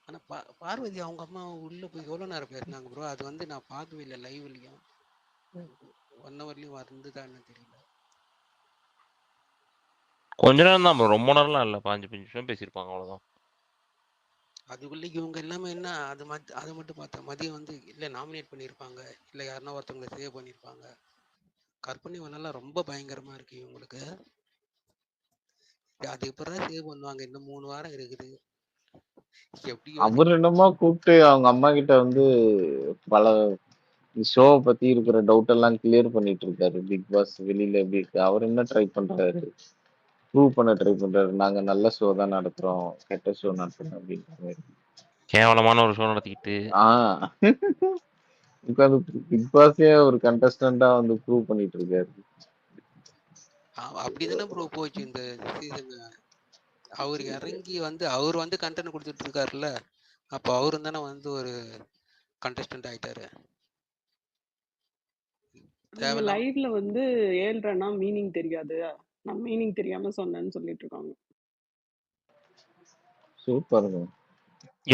ஆனா பார்வதி அவங்க அம்மா உள்ள போய் எவ்வளவு நேரம் பேசினாங்க ப்ரோ? அது வந்து நான் பார்க்கவே இல்லை லைவ்லயும். 1 ஹவர்லயும் வந்துதான்னு தெரியல. கொஞ்ச நேரம் தான் bro, ரொம்ப நேரம்லாம் இல்ல. 5 நிமிஷம் பேசியிருப்பாங்க அவ்வளவுதான். அதுக்குள்ள இவங்க எல்லாமே என்ன அதை மட்டும் பார்த்தேன். மதியம் வந்து இல்ல நாமினேட் பண்ணியிருப்பாங்க, இல்ல யாருன்னா ஒருத்தவங்களை சேவ் பண்ணியிருப்பாங்க. கற்பனை வளம்லாம் ரொம்ப பயங்கரமா இருக்கு இவங்களுக்கு. அது எப்பதான் சேவ் பண்ணுவாங்க? இன்னும் 3 வாரம் இருக்குது. எப்படி அவர் என்னமோ கூப்பிட்டு அவங்க அம்மா கிட்ட வந்து பல ஷோவை பத்தி இருக்கிற டவுட் எல்லாம் கிளியர் பண்ணிட்டு இருக்காரு. பிக் பாஸ் வெளியில எப்படி இருக்கு, அவர் என்ன ட்ரை பண்றாரு, ப்ரூவ் பண்ண ட்ரை பண்றாரு. நாங்க நல்ல ஷோ தான் நடத்துறோம், கெட்ட ஷோ நடத்துறோம் அப்படின்ற மாதிரி. கேவலமான ஒரு ஷோ நடத்திக்கிட்டு உட்காந்து பிக் பாஸே ஒரு கண்டஸ்டண்டா வந்து ப்ரூவ் பண்ணிட்டு இருக்காரு. அப்படிதானே ப்ரோ போச்சு இந்த சீசன். அவர் இறங்கி வந்து அவர் வந்து கண்டென்ட் கொடுத்துட்டு இருக்காருல்ல, அப்போ அவரு தானே வந்து ஒரு கண்டஸ்டன்ட் ஆயிட்டாரு. லைவ்ல வந்து 7:30னா மீனிங் தெரியாது, நான் மீனிங் தெரியாம சொன்னேன்னு சொல்லிட்டு இருக்காங்க. சூப்பருங்க.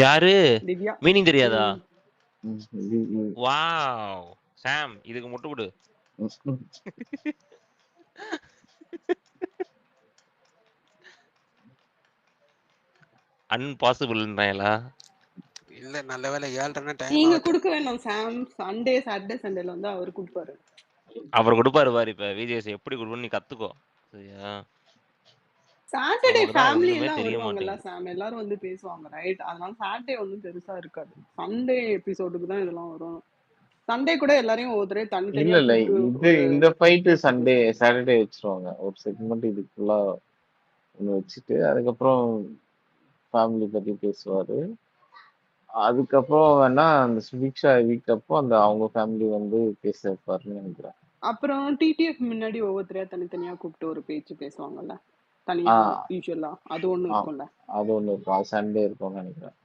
யாரு திவ்யா. மீனிங் தெரியாதா? வாவ் சாம், இதுக்கு முட்டு கொடு. அன்பாசிபிள்ன்றாங்களா? இல்ல நல்ல வேலை 7:30 டைம் நீங்க ஆகுது. கொடுக்க வேணும் சாம். சாட்டர்டே சண்டேல வந்து அவர் கொடுப்பாரு. அவர் கொடுப்பாரு பாரு. இப்ப விஜேஸ் எப்படி கொடுக்கணும் நீ கத்துக்கோ, சரியா? சாட்டர்டே ஃபேமிலி எல்லாம் தெரிய வருவாங்கல்ல மாட்டேங்குது. சாம், எல்லாரும் வந்து பேசுவாங்க ரைட். அதனால சாட்டர்டே ஒன்றும் பெருசா இருக்காது. சண்டே எபிசோடுக்கு தான் இதெல்லாம் வரும். சண்டே கூட எல்லாரையும் ஒவ்வொருத்தரே இல்ல தனித்தனியா இல்ல கூப்பிட்டு இந்த ஃபைட் பேச்சு சண்டே சாட்டர்டே வச்சிருவாங்க. ஒரு செக்மெண்ட் இதுக்குள்ள ஒன்று வச்சுட்டு அதுக்கப்புறம் ஃபேமிலி பத்தி பேசுவாரு. அதுக்கப்புறம் வேணா அந்த சுபிக்ஷா வீக் அப்போ அந்த அவங்க ஃபேமிலி வந்து பேச வைப்பாருன்னு நினைக்கிறேன். அப்புறம் டிடிஎஃப் முன்னாடி ஒவ்வொருத்தரையா தனித்தனியா கூப்பிட்டு ஒரு பேச்சு பேசுவாங்கல்ல தனியா யூஸ்வலா, அது ஒண்ணு இருக்கும்ல. அது ஒண்ணு இருக்கும், அது சண்டே இருக்கும்னு நினைக்கிறேன்.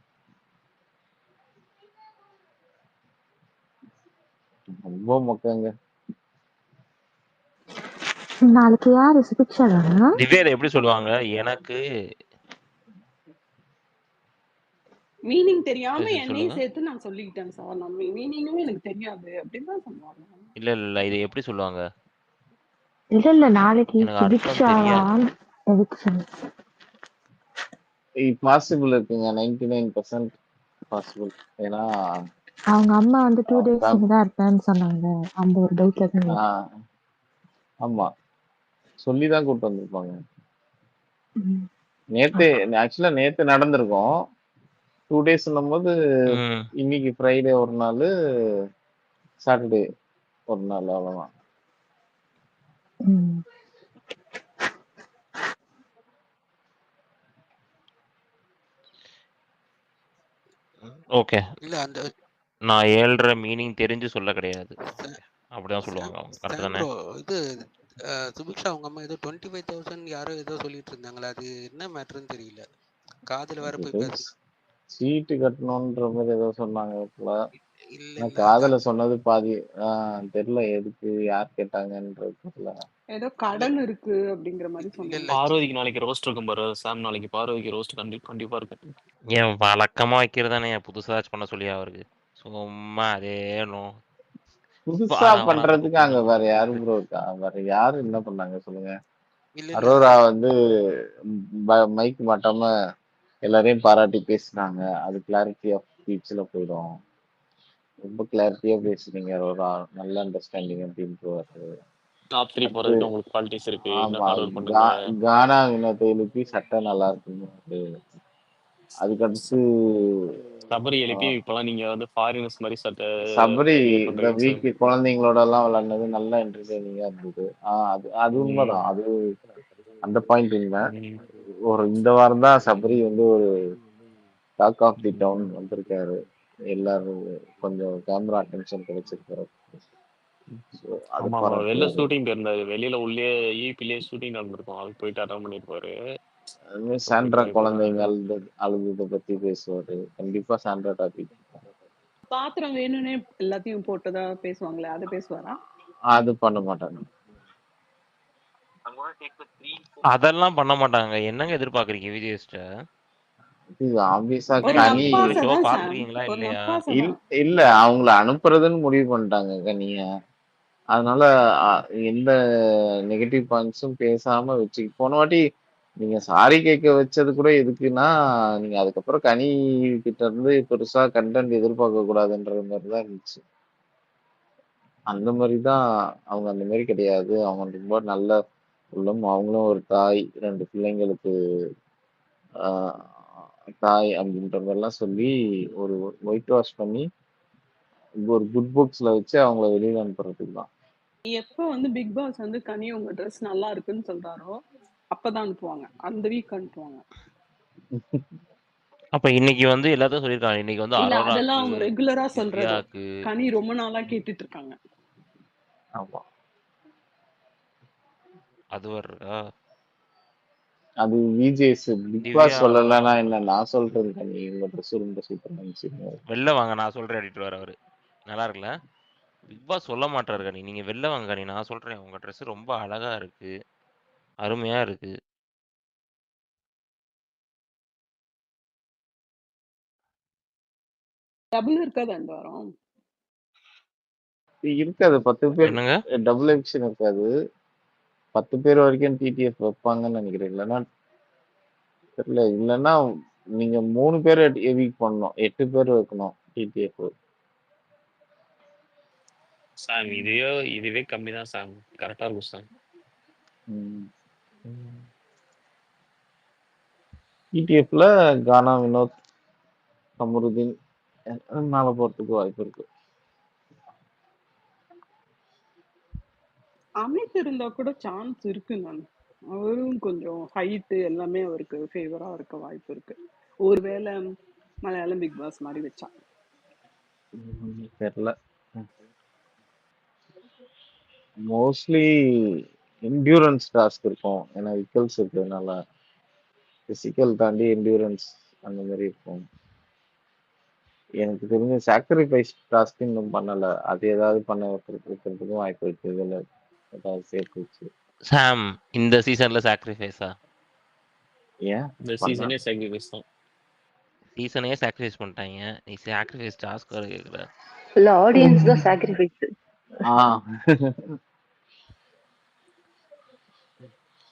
ரொம்ப மொக்கங்க. நாளைக்கு யாரு சுபிக்ஷா தானா? திவ்யா எப்படி சொல்லுவாங்க? எனக்கு மீனிங் தெரியாம என்னையும் சேர்த்து நான் சொல்லிக்கிட்டேன் சார், நான் மீனிங்கும் எனக்கு தெரியாது அப்படின்னு தான் சொல்லுவாங்க. இல்ல இது எப்படி சொல்லுவாங்க? இல்ல நாளைக்கு சுபிக்ஷாவா எவிக்ஷன் பாசிபிள் இருக்குங்க, 99% பாசிபிள். ஏன்னா அவங்க அம்மா வந்து 2 days தான் இருப்பேன்னு சொன்னாங்க. அந்த ஒரு டவுட்ல தான். ஆமா சொல்லிதான் கூப்பிட்டு வந்திருப்பாங்க. நேத்து ஆக்சுவலா நேத்து நடந்திருக்கும். 2 days போது இன்னைக்கு ஃப்ரைடே ஒரு நாள், சாட்டர்டே ஒரு நாள், அவ்வளவுதான். ஓகே. இல்ல அந்த நான் 7:30 மீனிங் தெரிஞ்சு சொல்ல கிடையாது. அப்படிதான் சொல்லுவாங்க அவங்க. கரெக்ட் தானே? இது சுபிக்ஷா அவங்க அம்மா ஏதோ 25,000 யாரோ ஏதோ சொல்லிட்டு இருந்தாங்களா, அது என்ன மேட்டர்னு தெரியல. காதுல வேற போய் பேச சீட்டு கட்டணும்ன்ற மாதிரி ஏதோ சொன்னாங்க. இல்ல காதல சொன்னது பாதி தெரியல, எதுக்கு யார் கேட்டாங்கன்றது தெரியல. ஏதோ கடன் இருக்கு அப்படிங்கிற மாதிரி சொன்னாங்க. பார்வதிக்கு நாளைக்கு ரோஸ்ட் இருக்கும் பாரு சாம், நாளைக்கு பார்வதிக்கு ரோஸ்ட் கண்டிப்பா இருக்கு. ஏன் வழக்கமா வைக்கிறதானே, புதுசா பண்ண சொல்லி அவருக்கு சும்மா அதே புதுசா பண்றதுக்கு அங்க வேற யாரும் ப்ரோ இருக்கா? வேற யாரும் என்ன பண்ணாங்க சொல்லுங்க? அரோரா வந்து மைக் மாட்டாம எல்லாரையும் பாராட்டி பேசுனாங்க, அது கிளாரிட்டி ஆஃப் ஸ்பீச்ல போயிடும். ரொம்ப கிளாரிட்டியா பேசுறீங்க அரோரா, நல்ல அண்டர்ஸ்டாண்டிங் அப்படின்ட்டு. டாப் 3 போறதுக்கு உங்களுக்கு குவாலிட்டிஸ் இருக்கு, இன்னும் ஹார்ட் வொர்க் பண்ணுங்க. கானா வினத்தை எழுப்பி சட்டை நல்லா இருக்குன்னு. அதுக்கடுத்து சபரி எழுப்பி இப்பெல்லாம் நீங்க வந்து ஃபாரினர்ஸ் மாதிரி சட்டை சபரி இந்த வீக் குழந்தைங்களோட எல்லாம் விளையாடுனது நல்லா என்டர்டெய்னிங்கா இருந்தது. அது உண்மைதான். அது அந்த பாயிண்ட் இல்லை. ஒரு இந்த வாரம் தான் சபரி வந்து ஒரு டாக் ஆஃப் தி டவுன் வந்திருக்காரு. எல்லாரும் கொஞ்சம் கேமரா அட்டென்ஷன் கிடைச்சிருக்காரு. வெளில ஷூட்டிங் போயிருந்தாரு, வெளியில உள்ளே ஈபிலேயே ஷூட்டிங் நடந்திருக்கும், அது போயிட்டு அட்டன் பண்ணிருப்பாரு. சாண்ட்ரா குழந்தைங்க அழுது பத்தி பேசுவாரு. கண்டிப்பா சாண்ட்ரா டாபிக். பாத்திரம் வேணும்னே எல்லாத்தையும் போட்டதா பேசுவாங்களே, அது பேசுவாரா? அது பண்ண மாட்டாங்க. அதெல்லாம் பண்ண மாட்டாங்க. என்னங்க எதிர்பார்க்கறீங்க விஜயஸ்ட? இது ஆப்வியஸா ஒரு கனி நப்பாசை ஷோ தான் சாம், பாத்துருக்கீங்களா ஒரு இல்லையா? நப்பாசை இல்ல தான். இல்ல அவங்கள அனுப்புறதுன்னு முடிவு பண்ணிட்டாங்க கனிய. அதனால எந்த நெகட்டிவ் பாயிண்ட்ஸும் பேசாம வச்சு போன வாட்டி நீங்க சாரி கேட்க வச்சது கூட எதுக்குன்னா, நீங்க அதுக்கப்புறம் கனி கிட்ட இருந்து பெருசா கண்டென்ட் எதிர்பார்க்க கூடாதுன்ற மாதிரி தான் இருந்துச்சு. அந்த மாதிரி தான் அவங்க அந்த மாதிரி கிடையாது. அவங்க ரொம்ப நல்ல உள்ளம். அவங்களும் ஒரு தாய், 2 பிள்ளைங்களுக்கு ஆஹ், தாய் அப்படின்ற மாதிரிலாம் சொல்லி ஒரு ஒயிட் வாஷ் பண்ணி ஒரு குட் புக்ஸ்ல வச்சு அவங்கள வெளியில அனுப்புறதுக்கு தான். எப்போ வந்து பிக் பாஸ் வந்து கனி உங்க ட்ரெஸ் நல்லா இருக்குன்னு சொல்றாரோ அப்பதான் அனுப்புவாங்க, அந்த வீக் அனுப்புவாங்க. அப்ப இன்னைக்கு வந்து எல்லாத்தையும் சொல்லியிருக்காங்க. இன்னைக்கு வந்து இல்ல அதெல்லாம் அரோராக்கு, அவங்க ரெகுலரா சொல்றது. திவ்யாக்கு, கனி ரொம்ப நாளா கேட்டுட்டு இருக்காங்க. ஆமா. அது வர்றா அது விஜேஸ் பிக் திவ்யா பாஸ் சொல்லலைன்னா என்ன, நான் சொல்றேன் கனி உங்க ட்ரெஸ் ரொம்ப சூப்பரா இருந்துச்சு. வெளில வாங்க, நான் சொல்றேன் எடிட்டர் அவரு. நல்லா இருக்குல்ல? பிக் பாஸ் சொல்ல மாட்டாரு கனி. நீங்க வெளில வாங்க கனி, நான் சொல்றேன் உங்க ட்ரெஸ் ரொம்ப அழகா இருக்கு, அருமையா இருக்கு. டபுள் இருக்காது அந்த வாரம். இருக்காது 10 பேர் என்னங்க? டபுள் எவிக்ஷன் இருக்காது. 10 பேர் வரைக்கும் டிடிஎஃப் வைப்பாங்கன்னு நினைக்கிறேன். இல்லைன்னா தெரியல. இல்லைன்னா நீங்க 3 பேர் எவிக் பண்ணணும், 8 பேர் வைக்கணும் டிடிஎஃப். சாம் இதுவே கம்மி தான் சாம், கரெக்டா இருக்கும் சாம். டிடிஎஃப்ல கானா, வினோத், கமருதீன் மேல போறதுக்கு வாய்ப்பு இருக்கு. அமித் இருந்தா கூட சான்ஸ் இருக்கு. நான் அவரும் கொஞ்சம் ஹைட்டு எல்லாமே அவருக்கு ஃபேவரா இருக்க வாய்ப்பு இருக்கு. ஒருவேளை மலையாளம் பிக் பாஸ் மாதிரி வச்சா. தெரியல. மோஸ்ட்லி என்டியூரன்ஸ் டாஸ்க் இருக்கும். ஏன்னா விக்கல்ஸ் இருக்கிறதுனால பிசிக்கல் தாண்டி என்டியூரன்ஸ் அந்த மாதிரி இருக்கும். எனக்கு தெரிஞ்ச சாக்ரிஃபைஸ் டாஸ்க் இன்னும் பண்ணல. அது ஏதாவது பண்ண வைக்கிறதுக்கும் வாய்ப்பு இருக்கு. இதுல ஏதாவது சேர்த்து வச்சு. சாம் இந்த சீசன்ல சாக்ரிஃபைஸா? ஏன் இந்த சீசனே சாக்ரிஃபைஸ் தான். சீசனே சாக்ரிஃபைஸ் பண்ணிட்டாங்க, நீ சாக்ரிஃபைஸ் டாஸ்க் வர கேக்குற? இல்ல ஆடியன்ஸ் தான் சாக்ரிஃபைஸ்.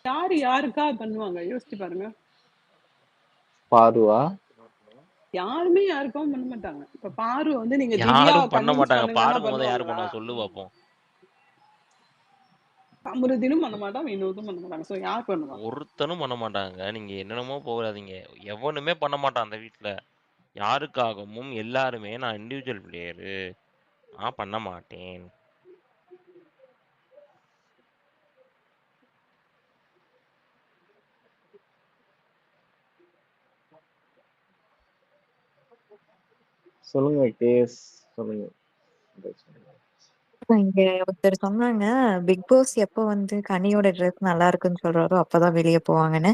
யாரு யாருக்கா பண்ணுவாங்க யோசிச்சு பாருங்க. பாருவா யாருமே யாருக்கும் பண்ண மாட்டாங்க. இப்ப பாரு வந்து நீங்க திவ்யா யாரும் பண்ண கன்வின்ஸ் மாட்டாங்க. பண்ணுங்கன்னா பாருக்கு போது யாரு பண்ணுவாங்களா? பண்ணுவா சொல்லு பாப்போம். அமிர்தினும் பண்ண மாட்டான், வினோதும் பண்ண மாட்டாங்க. சோ யார் பண்ணுவா? ஒருத்தனும் பண்ண மாட்டாங்க. நீங்க என்னென்னமோ போகாதீங்க. எவனுமே பண்ண மாட்டான் அந்த வீட்ல. யாருக்காகவும் எல்லாருமே நான் இண்டிவிஜுவல் பிளேயரு, நான் பண்ண மாட்டேன். சொல்லுங்க கேஸ் சொல்லுங்க. இங்க ஒருத்தர் சொன்னாங்க பிக் பாஸ் எப்போ வந்து கனியோட ட்ரெஸ் நல்லா இருக்குன்னு சொல்றாரோ அப்பதான் வெளியே போவாங்கன்னு.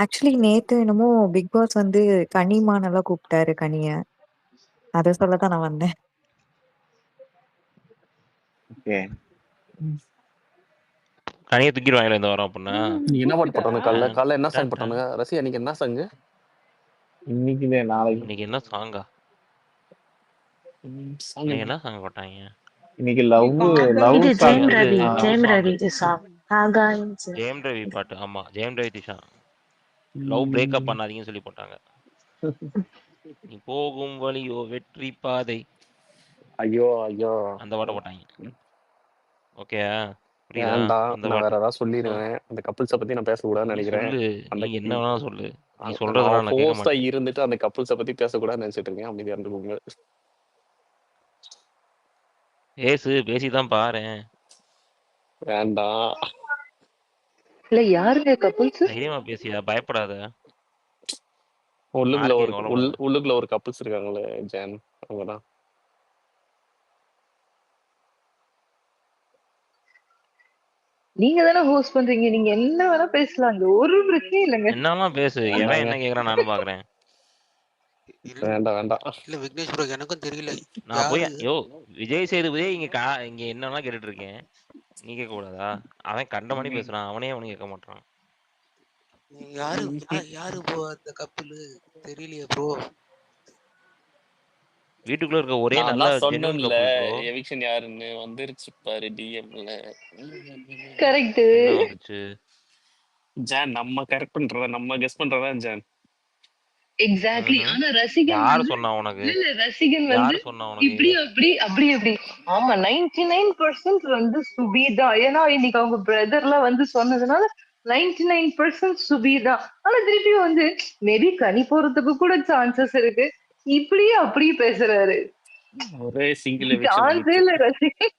ஆக்சுவலி நேத்து என்னமோ பிக் பாஸ் வந்து கனிமானெல்லாம் கூப்பிட்டாரு கனிய. அத சொல்லதான் நான் வந்தேன். ஓகே. கனியை தூக்கிடுவாங்களா இந்த வாரம் அப்படின்னா? நீ என்ன பாட்டு போட்டானு கூப்பிட்டாரா? காலைல என்ன சாங் போட்டானுங்க ரசி? அன்னைக்கு என்ன சாங்? இன்னைக்கு நாளைக்கு இன்னைக்கு என்ன சாங்கா? சாங் இன்னைக்கு என்ன சாங் போட்டாங்க? இன்னைக்கு லவ் காதல் இது சாங். ஜெயம் ரவி, லவ் ஜெயம் சாங். ரவி சாங். ஆகாயம் ஜெயம் ரவி பாட்டு. ஆமா, ஜெயம் ரவி திஷா லவ் பிரேக்கப் பண்ணாதீங்கன்னு சொல்லி போட்டாங்க. நீ போகும் வழியோ வெற்றி பாதை, ஐயோ ஐயோ அந்த பாட்டை போட்டாங்க. ஓகே புரியுதா? வேண்டாம், அந்த நான் வேற பாட்டு ஏதாவது சொல்லிடுவேன். அந்த கப்புள்ஸை பத்தி நான் பேசக்கூடாதுன்னு நீ நினைக்கிறேன். சொல்லு, அந்த நீ என்ன வேணாலும் சொல்லு. நீ நான் சொல்றதெல்லாம் நான் கேட்க ஹோஸ்டா மாட்டேன். இருந்துட்டு அந்த கப்புள்ஸை பத்தி பேசக்கூடாதுன்னு நினைச்சிட்டு இருக்கேன். அமைதியா இருந்துக்கோங்க. பேசிதான் பாரேன். வேண்டாம். இல்ல யாருங்க கப்புள்ஸ்? தைரியமா பேசியா, பயப்படாத. உள்ளுக்குள்ள யாருக்கும் ஒரு கவலைப்படாத. உள்ளுக்குள்ள ஒரு கப்புள்ஸ் இருக்காங்களே ஜான், அவங்கதான். நீங்க தானே ஹோஸ்ட் பண்றீங்க, நீங்க என்ன வேணா பேசலாங்க, ஒரு பிரச்சனையும் இல்லைங்க. என்னெல்லாம் பேசு, எவன் வேண்டாங்க என்ன கேக்குறான் நானும் பாக்குறேன். இல்ல வேண்டாம் வேண்டாம். இல்ல விக்னேஷ் ப்ரோ எனக்கும் தெரியல நான் போய் யாரு. விஜய் சேதுபதியே இங்க என்னன்னா கேட்டுட்டு இருக்கேன். நீ கேட்க கூடாதா? அவன் கண்டமணி பேசுறான், அவனே கேட்க மாட்டான். யாரு யாரு ப்ரோ அந்த கப்பல் தெரியலையே ப்ரோ. வீட்டுக்குள்ள இருக்க ஒரே நான் நல்ல தான் ஜென்யூன் சொன்னேன்ல கப்பல் ப்ரோ. எவிக்ஷன் யாருன்னு வந்துருச்சு பாரு டிஎம்ல. கரெக்ட். என்ன வந்துச்சு? ஜான் நம்ம கரெக்ட் பண்றதா நம்ம கெஸ் பண்றதா ஜான். எக்ஸாக்ட்லி. ஆனா ரசிகன் யாரு வந்து சொன்னா உனக்கு? இல்ல ரசிகன் வந்து யாரு சொன்னா உனக்கு? இப்படி அப்படி அப்படி அப்படி. ஆமா 99% வந்து சுபீதா. ஏன்னா இன்னைக்கு அவங்க பிரதர்லாம் வந்து சொன்னதுனால 99% சுபீதா. ஆனா திருப்பி வந்து மேபி கனி போறதுக்கு கூட சான்சஸ் இருக்கு. இப்படியே அப்படி பேசுறாரு. ஒரே சிங்கிள் எவிக்ஷன் சான்ஸே ஆயிடுச்சு. இல்ல ரசிகன்.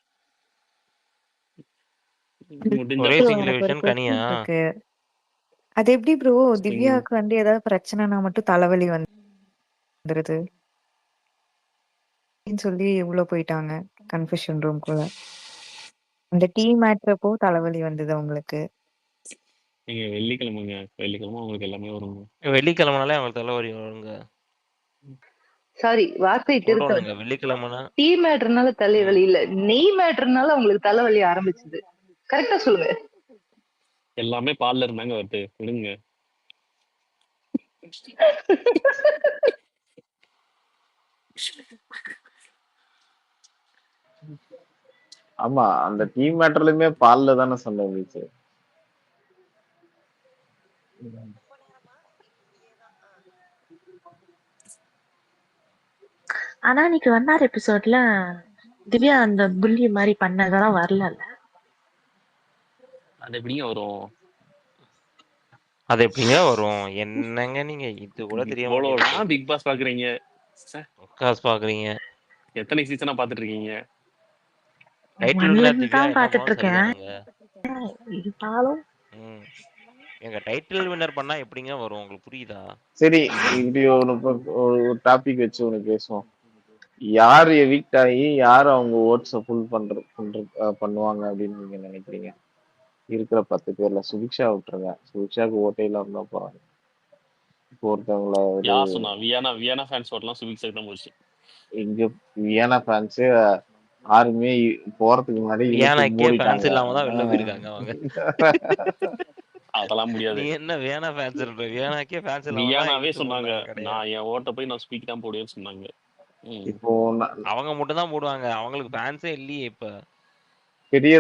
முடிஞ்ச ஒரே ப்ரோ சிங்கிள் எனக்கு ஒரு எவிக்ஷன் கனியா? கொஸ்டின் இருக்கு. அது எப்படி ப்ரோ திவ்யாவுக்கு வந்து ஏதாவது பிரச்சனைனா மட்டும் தலைவலி வந்துருது அப்படின்னு சொல்லி உள்ள போயிட்டாங்க கன்ஃபெஷன் ரூம்குள்ள. அந்த டீ மேட்ரப்போ தலைவலி வந்தது அவங்களுக்கு. நீங்க வெள்ளிக்கிழமைங்க, வெள்ளிக்கிழமை உங்களுக்கு எல்லாமே வருங்க. வெள்ளிக்கிழமைனாலே அவங்களுக்கு தலைவலி வருங்க. சாரி வார்த்தை திருத்தம். சொல்றோனுங்க வெள்ளிக்கிழமைனா டீ மேட்டர்னால தலைவலி இல்ல, நெய் மேட்டர்னால அவங்களுக்கு தலைவலி ஆரம்பிச்சது. கரெக்டா சொல்லுங்க. எல்லாமே பால்ல இருந்தாங்க வருது விடுங்க. ஆமா அந்த டீம் மேட்டர்லயுமே பால்ல தானே சண்டை வந்துச்சு. ஆனா இன்னைக்கு 1 எபிசோட்ல திவ்யா அந்த புள்ளி மாதிரி பண்ணதெல்லாம் வரல. அது எப்படிங்க வரும்? அது எப்படிங்க வரும்? என்னங்க நீங்க இது கூட தெரியாம இவ்வளோனா பிக் பாஸ் பாக்குறீங்க, காசு பாக்குறீங்க. எத்தனை சீசனா பாத்துட்டு இருக்கீங்க? டைட்டில் 1ல வின்னர் இருந்து திவ்யா தான் என்ன பாத்துட்டு பண்ணாலும் இருக்கேன். சரிதானுங்க. இருந்தாலும் எங்க டைட்டில் வின்னர் பண்ணா எப்படிங்க வரும்? உங்களுக்கு புரியுதா? சரி இப்படி ஒரு டாபிக் வச்சு ஒன்று பேசுவோம். யார் எவிக்ட் ஆகி யார் அவங்க ஓட்ஸை ஃபுல் பண்ணுவாங்க அப்படின்னு நீங்க நினைக்கிறீங்க? இருக்கிற 10 பேர்ல சுபிக்ஷா விட்டுருங்க, சுபிக்ஷாவுக்கு ஓட்டே இல்லாம தான் போறாங்க. இப்போ ஒருத்தவங்கள யார் சொன்னா? வியானா ஃபேன்ஸ் ஓட்டலாம் சுபிக்ஷா தான் போச்சு. இங்க வியானா ஃபேன்ஸு யாருமே போறதுக்கு முன்னாடி இழுத்து வியானாக்கே ஃபேன்ஸ் மூடிட்டாங்க. இல்லாம தான் வெளில போயிருக்காங்க அவங்க. அதெல்லாம் முடியாது. நீ என்ன வியானா ஃபேன்ஸ் இருப்ப? வியானாக்கே ஃபேன்ஸ் இல்லாம தான் வியானாவே இழுத்து சொன்னாங்க மூடுனாங்க கடையா. நான் என் ஓட்ட போய் நான் ஸ்பீக் தான் போடுவேன்னு சொன்னாங்க. இப்போ அவங்க மட்டும் தான் போடுவாங்க, அவங்களுக்கு ஃபேன்ஸே இல்லையே இப்ப. பெரிய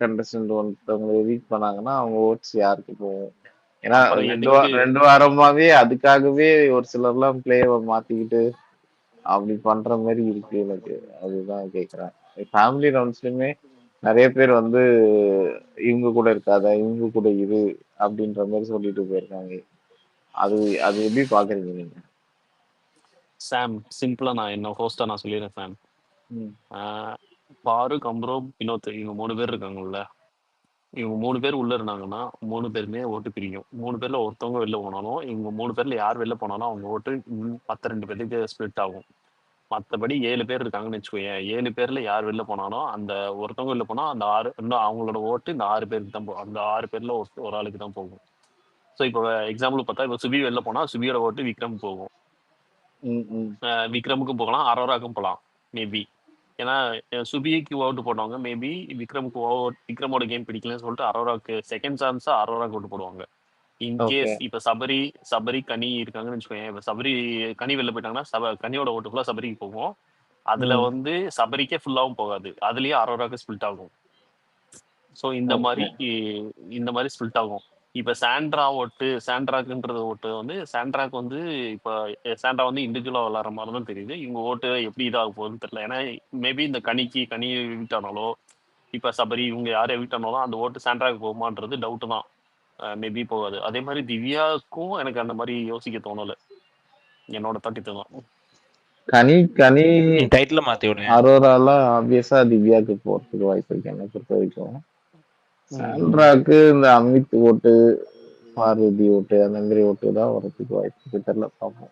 கண்டஸ்டன்ட் ஒருத்தவங்க எவிக்ட் பண்ணாங்கன்னா அவங்க ஓட்ஸ் யாருக்கு போகும்? ஏன்னா அப்புறம் 2 வாரமாவே அதுக்காகவே ஒரு சிலர்லாம் பிளேவை மாத்திக்கிட்டு அப்படி பண்ற மாதிரி இருக்கு எனக்கு. அதுதான் கேக்குறேன். ஃபேமிலி ரவுண்ட்ஸ்லயுமே நிறைய பேர் வந்து இவங்க கூட இருக்காத, இவங்க கூட இரு அப்படின்ற மாதிரி சொல்லிட்டு போயிருக்காங்க. அது அது எப்படி பாக்குறீங்க நீங்க? சாம் சிம்பிளா நான் என்ன ஹோஸ்டா நான் சொல்லிடுறேன் சாம். பாரு, கம்ப்ரோ, வினோத் இவங்க 3 பேர் இருக்காங்கல்ல. இவங்க 3 பேர் உள்ள இருந்தாங்கன்னா 3 பேருமே ஓட்டு பிரியும். 3 பேர்ல ஒருத்தவங்க வெளில போனாலும் இவங்க 3 பேர்ல யார் வெளில போனாலும் அவங்க ஓட்டு 2 பேருக்கு ஸ்பிளிட் ஆகும். மற்றபடி 7 பேர் இருக்காங்கன்னு வச்சுக்கோங்க. 7 பேர்ல யார் வெளில போனாலும் அந்த ஒருத்தவங்க வெளில போனா அந்த 6 இன்னும் அவங்களோட ஓட்டு இந்த 6 பேருக்கு தான் போகும். அந்த 6 பேர்ல ஒரு ஆளுக்கு தான் போகும். ஸோ இப்போ எக்ஸாம்பிள் பார்த்தா இப்போ சுபி வெளில போனா சுபியோட ஓட்டு விக்ரம் போகும். விக்ரமுக்கும் போகலாம், அரோராக்கும் போகலாம் மேபி. ஏன்னா சுபிக்கு ஓட்டு போட்டவங்க மேபி விக்ரமோட கேம் பிடிக்கலன்னு சொல்லிட்டு அரோராக்கு செகண்ட் சான்ஸா அரோராக்கு ஓட்டு போடுவாங்க. இன்கேஸ் இப்ப சபரி கனி இருக்காங்கன்னு வச்சுக்கோங்க. இப்ப சபரி கனி வெளில போயிட்டாங்கன்னா கனியோட ஓட்டு ஃபுல்லா சபரிக்கு போகும். அதுல வந்து சபரிக்கே ஃபுல்லாவும் போகாது, அதுலயே அரோராக்கு ஸ்பிளிட் ஆகும். ஸோ இந்த மாதிரி ஸ்பிளிட் ஆகும். இப்ப சாண்ட்ராக்குன்றது ஓட்டு வந்து சாண்ட்ராக்கு வந்து இப்ப சாண்ட்ரா வந்து இண்டிவிஜுவலா விளாட்ற மாதிரி தான் தெரியுது. இவங்க ஓட்டு எப்படி இதாக போகுதுன்னு தெரியல. ஏன்னா மேபி இந்த கனி எவிக்ட் ஆனாலோ இப்ப சபரி இவங்க யாரும் எவிக்ட் ஆனாலும் அந்த ஓட்டு சாண்ட்ராக்கு போகுமான்றது டவுட் தான். மேபி போகாது. அதே மாதிரி திவ்யாவுக்கும் எனக்கு அந்த மாதிரி யோசிக்க தோணல. என்னோட தட்டித்தனம் கனி டைட்டில் மாத்தி விடுங்க. அரோரால ஆப்வியஸா திவ்யாவுக்கு போறதுக்கு வாய்ப்பு இருக்கு என்னை பொறுத்த வரைக்கும். சாண்ட்ராக்கு இந்த அமித் ஓட்டு, பார்வதி ஓட்டு அந்த மாதிரி ஓட்டு தான் வரதுக்கு வாய்ப்பு தெரியல. பார்ப்போம்.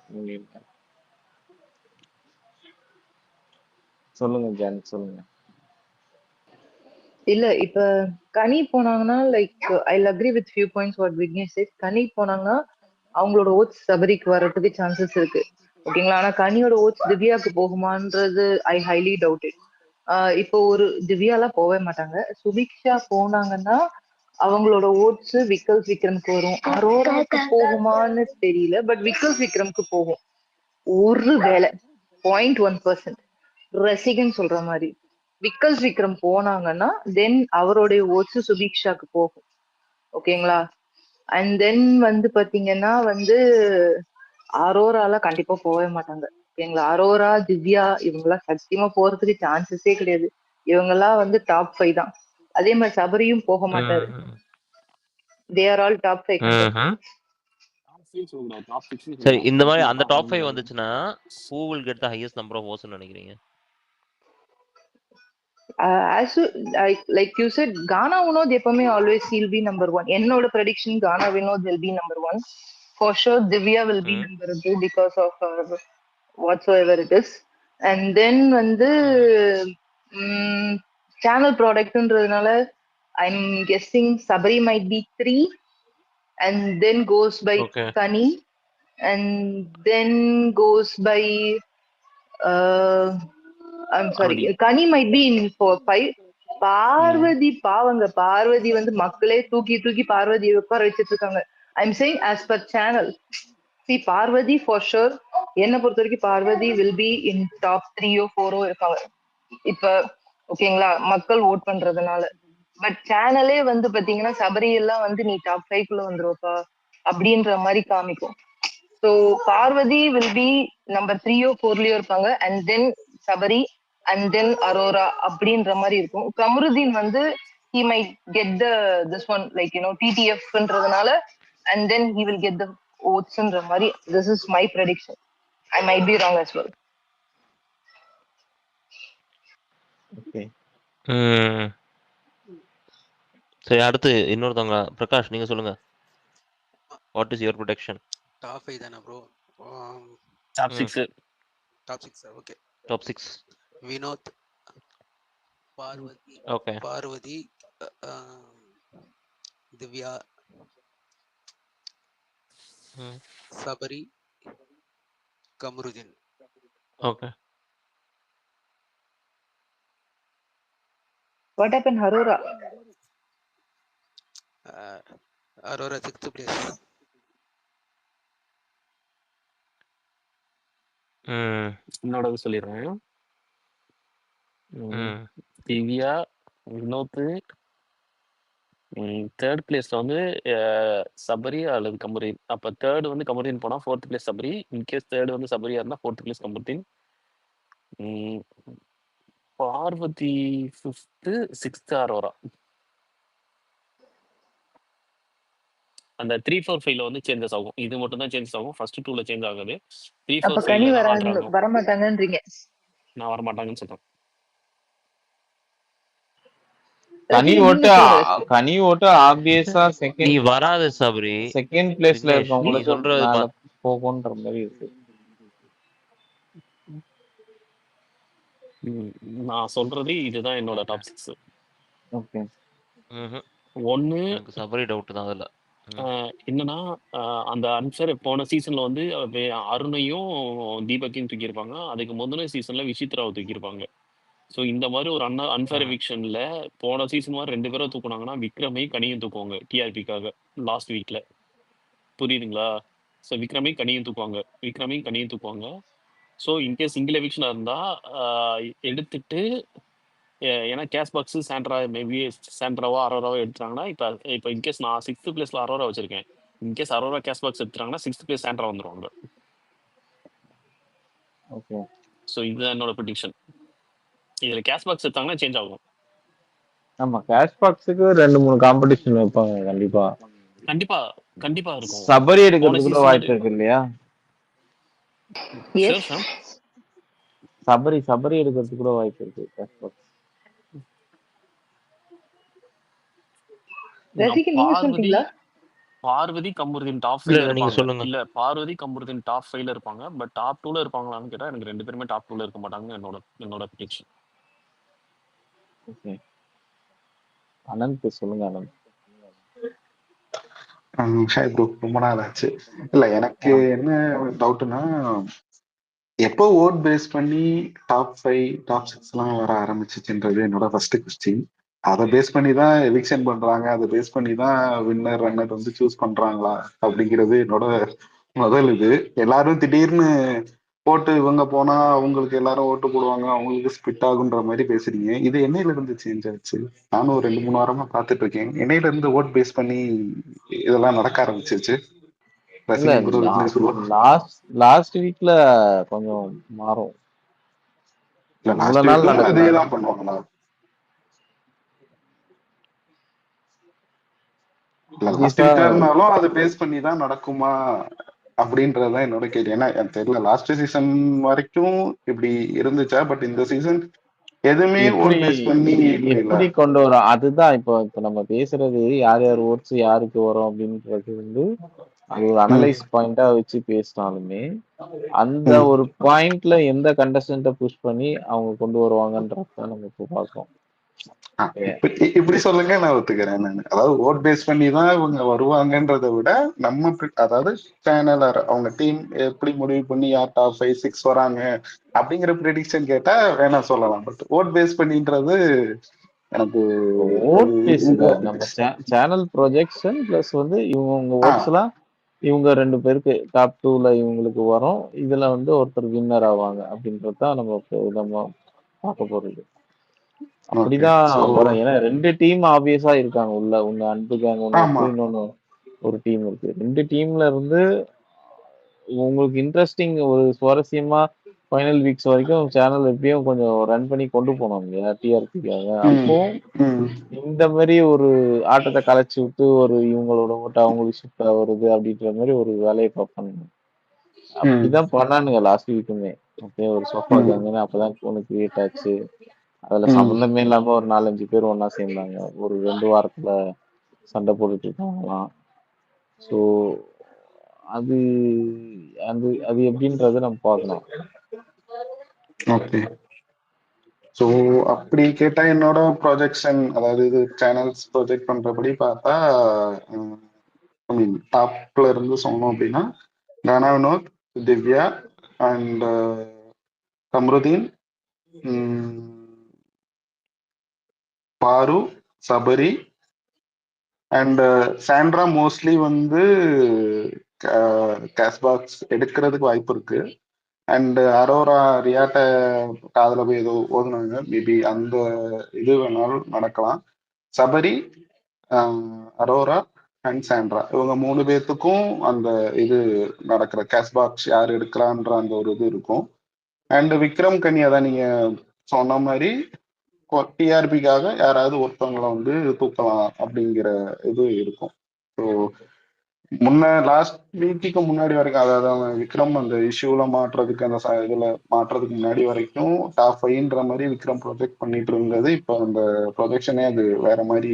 சொல்லுங்க ஜான், சொல்லுங்க. இல்ல இப்ப கனி போனாங்கன்னா like I agree with few points what Vignesh said. Kani போனாங்கன்னா அவங்களோட ஓட்ஸ் சபரிக்கு வர்றதுக்கு சான்சஸ் இருக்கு. ஓகேங்களா? ஆனா கனியோட ஓட்ஸ் திவ்யாவுக்கு போகுமான்றது ஐ ஹைலி டவுட் இட். இப்போ ஒரு திவ்யாலாம் போகவே மாட்டாங்க. சுபிக்ஷா போனாங்கன்னா அவங்களோட ஓட்ஸ் விக்கல்ஸ் விக்ரம்க்கு வரும். அரோராக்கு போகுமான்னு தெரியல, பட் விக்கல்ஸ் விக்ரம்க்கு போகும். ஒரு வேலை 0.1% ரசிகன் சொல்ற மாதிரி விக்கல்ஸ் விக்ரம் போனாங்கன்னா தென் அவருடைய ஓட்ஸ் சுபிக்ஷாக்கு போகும். ஓகேங்களா? அண்ட் தென் வந்து பாத்தீங்கன்னா வந்து அரோரால கண்டிப்பா போகவே மாட்டாங்க. ஓகேங்களா? அரோரா, திவ்யா இவங்கெல்லாம் சத்தியமா போறதுக்கு சான்சஸே கிடையாது. இவங்கெல்லாம் வந்து டாப் 5 தான். அதே மாதிரி சபரியும் போக மாட்டாரு. They are all top 5 contestants. சரி, இந்த மாதிரி அந்த டாப் 5 வந்துச்சுன்னா who will get the highest number of votes ன்னு நினைக்கிறீங்க? As you, like you said, Ghana Vinod எப்பவுமே always he'll be number 1. என்னோட prediction Ghana Vinod will be number 1. For sure Divya will be number 2 because of whatsoever it is. And then வந்து channel productன்றதுனால I'm guessing Sabri might be 3 and then goes by Kani and then goes by I'm sorry, Kani might be in 4-5. Parvati பாவங்க, பார்வதி வந்து மக்களே தூக்கி தூக்கி பார்வதி உட்கார வச்சிட்டு இருக்காங்க. I'm saying as per channel. See, Parvathi for sure, என்னை பொறுத்த வரைக்கும் Parvati will be in top 3 or 4 இருப்பாங்க இப்ப. ஓகேங்களா? மக்கள் ஓட் பண்றதுனால. பட் சேனலே வந்து பாத்தீங்கன்னா சபரி எல்லாம் வந்து நீ டாப் 5 குள்ள வந்துருவப்பா அப்படின்ற மாதிரி காமிக்கும். So Parvathi will be number 3 or 4 இருப்பாங்க. And then Sabari and then Aurora அப்படின்ற மாதிரி இருக்கும். கமருதீன் வந்து he might get this one like TTFன்றதுனால and then he will get the votes-ன்ற மாதிரி. This is my prediction. I might be wrong as well. Okay. சரி, அடுத்து இன்னொருத்தவங்க. பிரகாஷ், நீங்க சொல்லுங்க. What is your production? Top 5 தானே bro? Top 6. Top 6 okay. Top 6 Vinoth, Parvathi, okay, Parvathi, Divya, Sabari, Kamarudheen. Okay. What happened Aurora? Aurora 6th place. என்னோட சொல்லிடுறேன். Divya, Vinod, third பிளேஸ்ல வந்து சபரி அல்லது கமருதீன். அப்ப தேர்ட் வந்து கமருதீன் போனா 4th place Sabari. In case third வந்து சபரியா இருந்தா 4th place Kamaruddin. Parvati 5th, 6th Arora. அந்த 3-4-5ல வந்து சேஞ்சஸ் ஆகும். இது மட்டும் தான் சேஞ்சஸ் ஆகும். ஃபர்ஸ்ட் 2ல சேஞ்ச் ஆகாது. 3-4-5ல தான் ஆல்டர் ஆகும். வர மாட்டாங்கன்றீங்க? நான் வர மாட்டாங்கன்னு சொல்றேன். கனி ஓட்டு ஆப்வியஸா செகண்ட். நீ வராத சபரி. செகண்ட் பிளேஸ்ல இருக்கவங்களுக்கு சொல்றது மேல போகும்ன்ற மாதிரி இருக்கு. நான் சொல்றது இதுதான் என்னோட டாப் 6. ஓகே. ஒன்னு சபரி டவுட் தான் அதுல. என்னன்னா அந்த அன்ஃபேர் போன சீசன்ல வந்து அருணையும் தீபக்கையும் தூக்கியிருப்பாங்க. அதுக்கு முதல்ல சீசன்ல விசித்ராவை தூக்கியிருப்பாங்க. ஸோ இந்த மாதிரி ஒரு அன்ஃபேர் எவிக்ஷன்ல போன சீசன் மாதிரி 2 பேரும் தூக்குனாங்கன்னா விக்ரமையும் கனியும் தூக்குவாங்க டிஆர்பிக்காக லாஸ்ட் வீக்ல. புரியுதுங்களா? ஸோ விக்ரமையும் கனியும் தூக்குவாங்க. ஸோ இன்கேஸ் சிங்கிள் எவிக்ஷனாக இருந்தால் எடுத்துட்டு, ஏன்னா கேஷ் பாக்ஸு சாண்ட்ரா மேபி சாண்ட்ராவோ அரோராவோ எடுத்துட்டாங்கன்னா இப்போ இன்கேஸ் நான் 6th பிளேஸ்ல அரோரா வச்சிருக்கேன். இன்கேஸ் அரோரா கேஷ் பாக்ஸ் எடுத்துட்டாங்கன்னா 6th பிளேஸ் சாண்ட்ரா வந்துருவாங்க. ஓகே. ஸோ இதுதான் என்னோட ப்ரெடிக்ஷன். இதுல கேஷ் பாக்ஸ் எடுத்தாங்கன்னா சேஞ்ச் ஆகும். ஆமா, கேஷ் பாக்ஸுக்கு 2-3 காம்படிஷன் வைப்பாங்க கண்டிப்பா. கண்டிப்பா இருக்கும். சபரி எடுக்கிறதுக்கு கூட வாய்ப்பு இருக்கு இல்லையா? சபரி எடுக்கிறதுக்கு கூட வாய்ப்பு இருக்கு cash box. Parvathy Kamarudheen top 5ல இருப்பாங்க. இல்ல, பார்வதி கமருதீன் டாப் 5ல இருப்பாங்க. பட் டாப் 2ல இருப்பாங்களான்னு கேட்டா எனக்கு 2 பேருமே டாப் 2ல இருக்க மாட்டாங்கன்னு என்னோட ப்ரெடிக்ஷன். ஓகே. அனந்த் சொல்லுங்க. அனந்த். ஹாய் ப்ரோ, ரொம்ப நாள் ஆச்சு. இல்ல, எனக்கு என்ன டவுட்னா, எப்போ ஓட் பேஸ் பண்ணி டாப் 5 டாப் 6 எல்லாம் வர ஆரம்பிச்சிச்சுன்றது என்னோட ஃபர்ஸ்ட் கொஸ்டின். அதை பேஸ் பண்ணி தான் எவிக்ஷன் பண்றாங்க, அதை பேஸ் பண்ணி தான் வின்னர் ரன்னர் வந்து சூஸ் பண்றாங்களா அப்படிங்கிறது என்னோட முதல் இது. எல்லாரும் திடீர்னு போட்டு இவங்க போனா அவங்களுக்கு எல்லாரும் ஓட்டு போடுவாங்க, அவங்களுக்கு ஸ்பிட் ஆகுன்ற மாதிரி பேசுறீங்க. இது என்னையில இருந்து சேஞ்ச் ஆச்சு? நானும் ஒரு 2-3 வாரமா பார்த்துட்டு இருக்கேன். என்னையில இருந்து ஓட் பேஸ் பண்ணி இதெல்லாம் நடக்க ஆரம்பிச்சிருச்சு. இல்ல ரசிகன் கூட இதுலயே சொல்லுவாங்க. லாஸ்ட் வீக்ல கொஞ்சம் மாறும். இல்ல இவ்வளவு லாஸ்ட் நாள் வீக்கும் அதே நடக்கல. தான் பண்ணுவாங்களா? இல்ல லாஸ்ட் சீரியஸா வீக்கா இருந்தாலும் அதை பேஸ் பண்ணி தான் நடக்குமா அப்படின்றதுதான் என்னோட கேள்வி. ஏன்னா எனக்கு தெரியல, லாஸ்ட் சீசன் வரைக்கும் இப்படி இருந்துச்சா? பட் இந்த சீசன் எதுவுமே எப்படி ஓட் பேஸ் பண்ணி இல்ல. எப்படி கொண்டு வரோம் அதுதான் இப்போ நம்ம பேசுறது, யார் யார் ஓட்ஸ் யாருக்கு வரும் அப்படின்றது வந்து அது ஒரு அனலைஸ் பாயிண்டா வச்சு பேசினாலுமே அந்த ஒரு பாயிண்ட்ல எந்த கண்டஸ்டன்ட்டை புஷ் பண்ணி அவங்க கொண்டு வருவாங்கன்றத நம்ம இப்போ பார்க்கோம். இப்படி சொல்லுங்க, நான் ஒத்துக்கிறேன். நான் அதாவது ஓட் பேஸ் பண்ணி தான் இவங்க வருவாங்கன்றதை விட நம்ம அதாவது சேனல் அவங்க டீம் எப்படி முடிவு பண்ணி யார் டாப் 5-6 வராங்க அப்படிங்கிற ப்ரெடிக்ஷன் கேட்டா வேணா சொல்லலாம். பட் ஓட் பேஸ் பண்ணின்றது எனக்கு ஓட் பேஸ் இல்ல, நம்ம சேனல் ப்ரொஜெக்ஷன் பிளஸ் வந்து இவங்க ஓட்ஸ் எல்லாம் இவங்க 2 பேருக்கு டாப் 2ல இவங்களுக்கு வரும், இதுல வந்து ஒருத்தர் வின்னர் ஆவாங்க அப்படின்றது தான் நம்ம பார்க்க போறது. அப்படிதான் வரும். ஏன்னா 2 டீம் ஆப்வியஸா இருக்காங்க உள்ள. ஒண்ணு அன்பு கேங் ஒண்ணு இருக்கு, இன்னொன்னு ஒரு டீம் இருக்கு. 2 டீம்ல இருந்து உங்களுக்கு இன்ட்ரெஸ்டிங் ஒரு சுவாரஸ்யமா ஃபைனல் வீக்ஸ் வரைக்கும் சேனல் எப்படியும் கொஞ்சம் ரன் பண்ணி கொண்டு போனோம் இல்லையா டிஆர்பிக்காக. அப்போ இந்த மாதிரி ஒரு ஆட்டத்தை கலைச்சு விட்டு ஒரு இவங்களோட ஓட்ட அவங்களுக்கு ஷிஃப்ட் ஆகுறது அப்படின்ற மாதிரி ஒரு வேலையை பார்ப்பானுங்க. அப்படிதான் பண்ணானுங்க லாஸ்ட் வீக்குமே. ஓகே, ஒரு சோஃபா கேங்குன்னு அப்பதான் ஒன்று கிரியேட் ஆச்சு. அதுல சம்பந்தமே இல்லாம ஒரு 4-5 பேர் ஒன்னா சேர்ந்தாங்க. ஒரு 2 வாரத்துல சண்டை போட்டுட்டு இருக்காங்களாம். ஸோ அது அது அது எப்படின்றத நம்ம பார்க்கலாம். ஓகே, ஸோ அப்படி கேட்டா என்னோட ப்ரொஜெக்ஷன், அதாவது இது சேனல்ஸ் ப்ரொஜெக்ட் பண்றபடி பார்த்தா ஐ மீன் டாப்ல இருந்து சொன்னோம் அப்படின்னா கானா வினோத், திவ்யா அண்ட் கம்ருதீன், பாரு, சபரி அண்ட் சாண்ட்ரா மோஸ்ட்லி வந்து கேஷ்பாக்ஸ் எடுக்கிறதுக்கு வாய்ப்பு இருக்கு. அண்ட் அரோரா ரியாட்ட காதல போய் ஏதோ ஓதுனாங்க, மேபி அந்த இது வேணாலும் நடக்கலாம். சபரி, அரோரா அண்ட் சாண்ட்ரா இவங்க 3 பேர்த்துக்கும் அந்த இது நடக்கிற கேஷ்பாக்ஸ் யார் எடுக்கலான்ற அந்த ஒரு இது இருக்கும். அண்ட் விக்ரம் கனியா தான் நீங்க சொன்ன மாதிரி டிஆர்பிக்காக யாராவது ஒருத்தவங்களை வந்து தூக்கலாம் அப்படிங்கிற இது இருக்கும். ஸோ லாஸ்ட் வீக்குக்கு முன்னாடி வரைக்கும், அதாவது அவன் விக்ரம் அந்த இஷ்யூல மாற்றுறதுக்கு அந்த இதுல மாற்றுறதுக்கு முன்னாடி வரைக்கும் டாப் 5ன்ற மாதிரி விக்ரம் ப்ரொஜெக்ட் பண்ணிட்டு இருந்தது. இப்போ அந்த ப்ரொஜெக்ஷனே அது வேற மாதிரி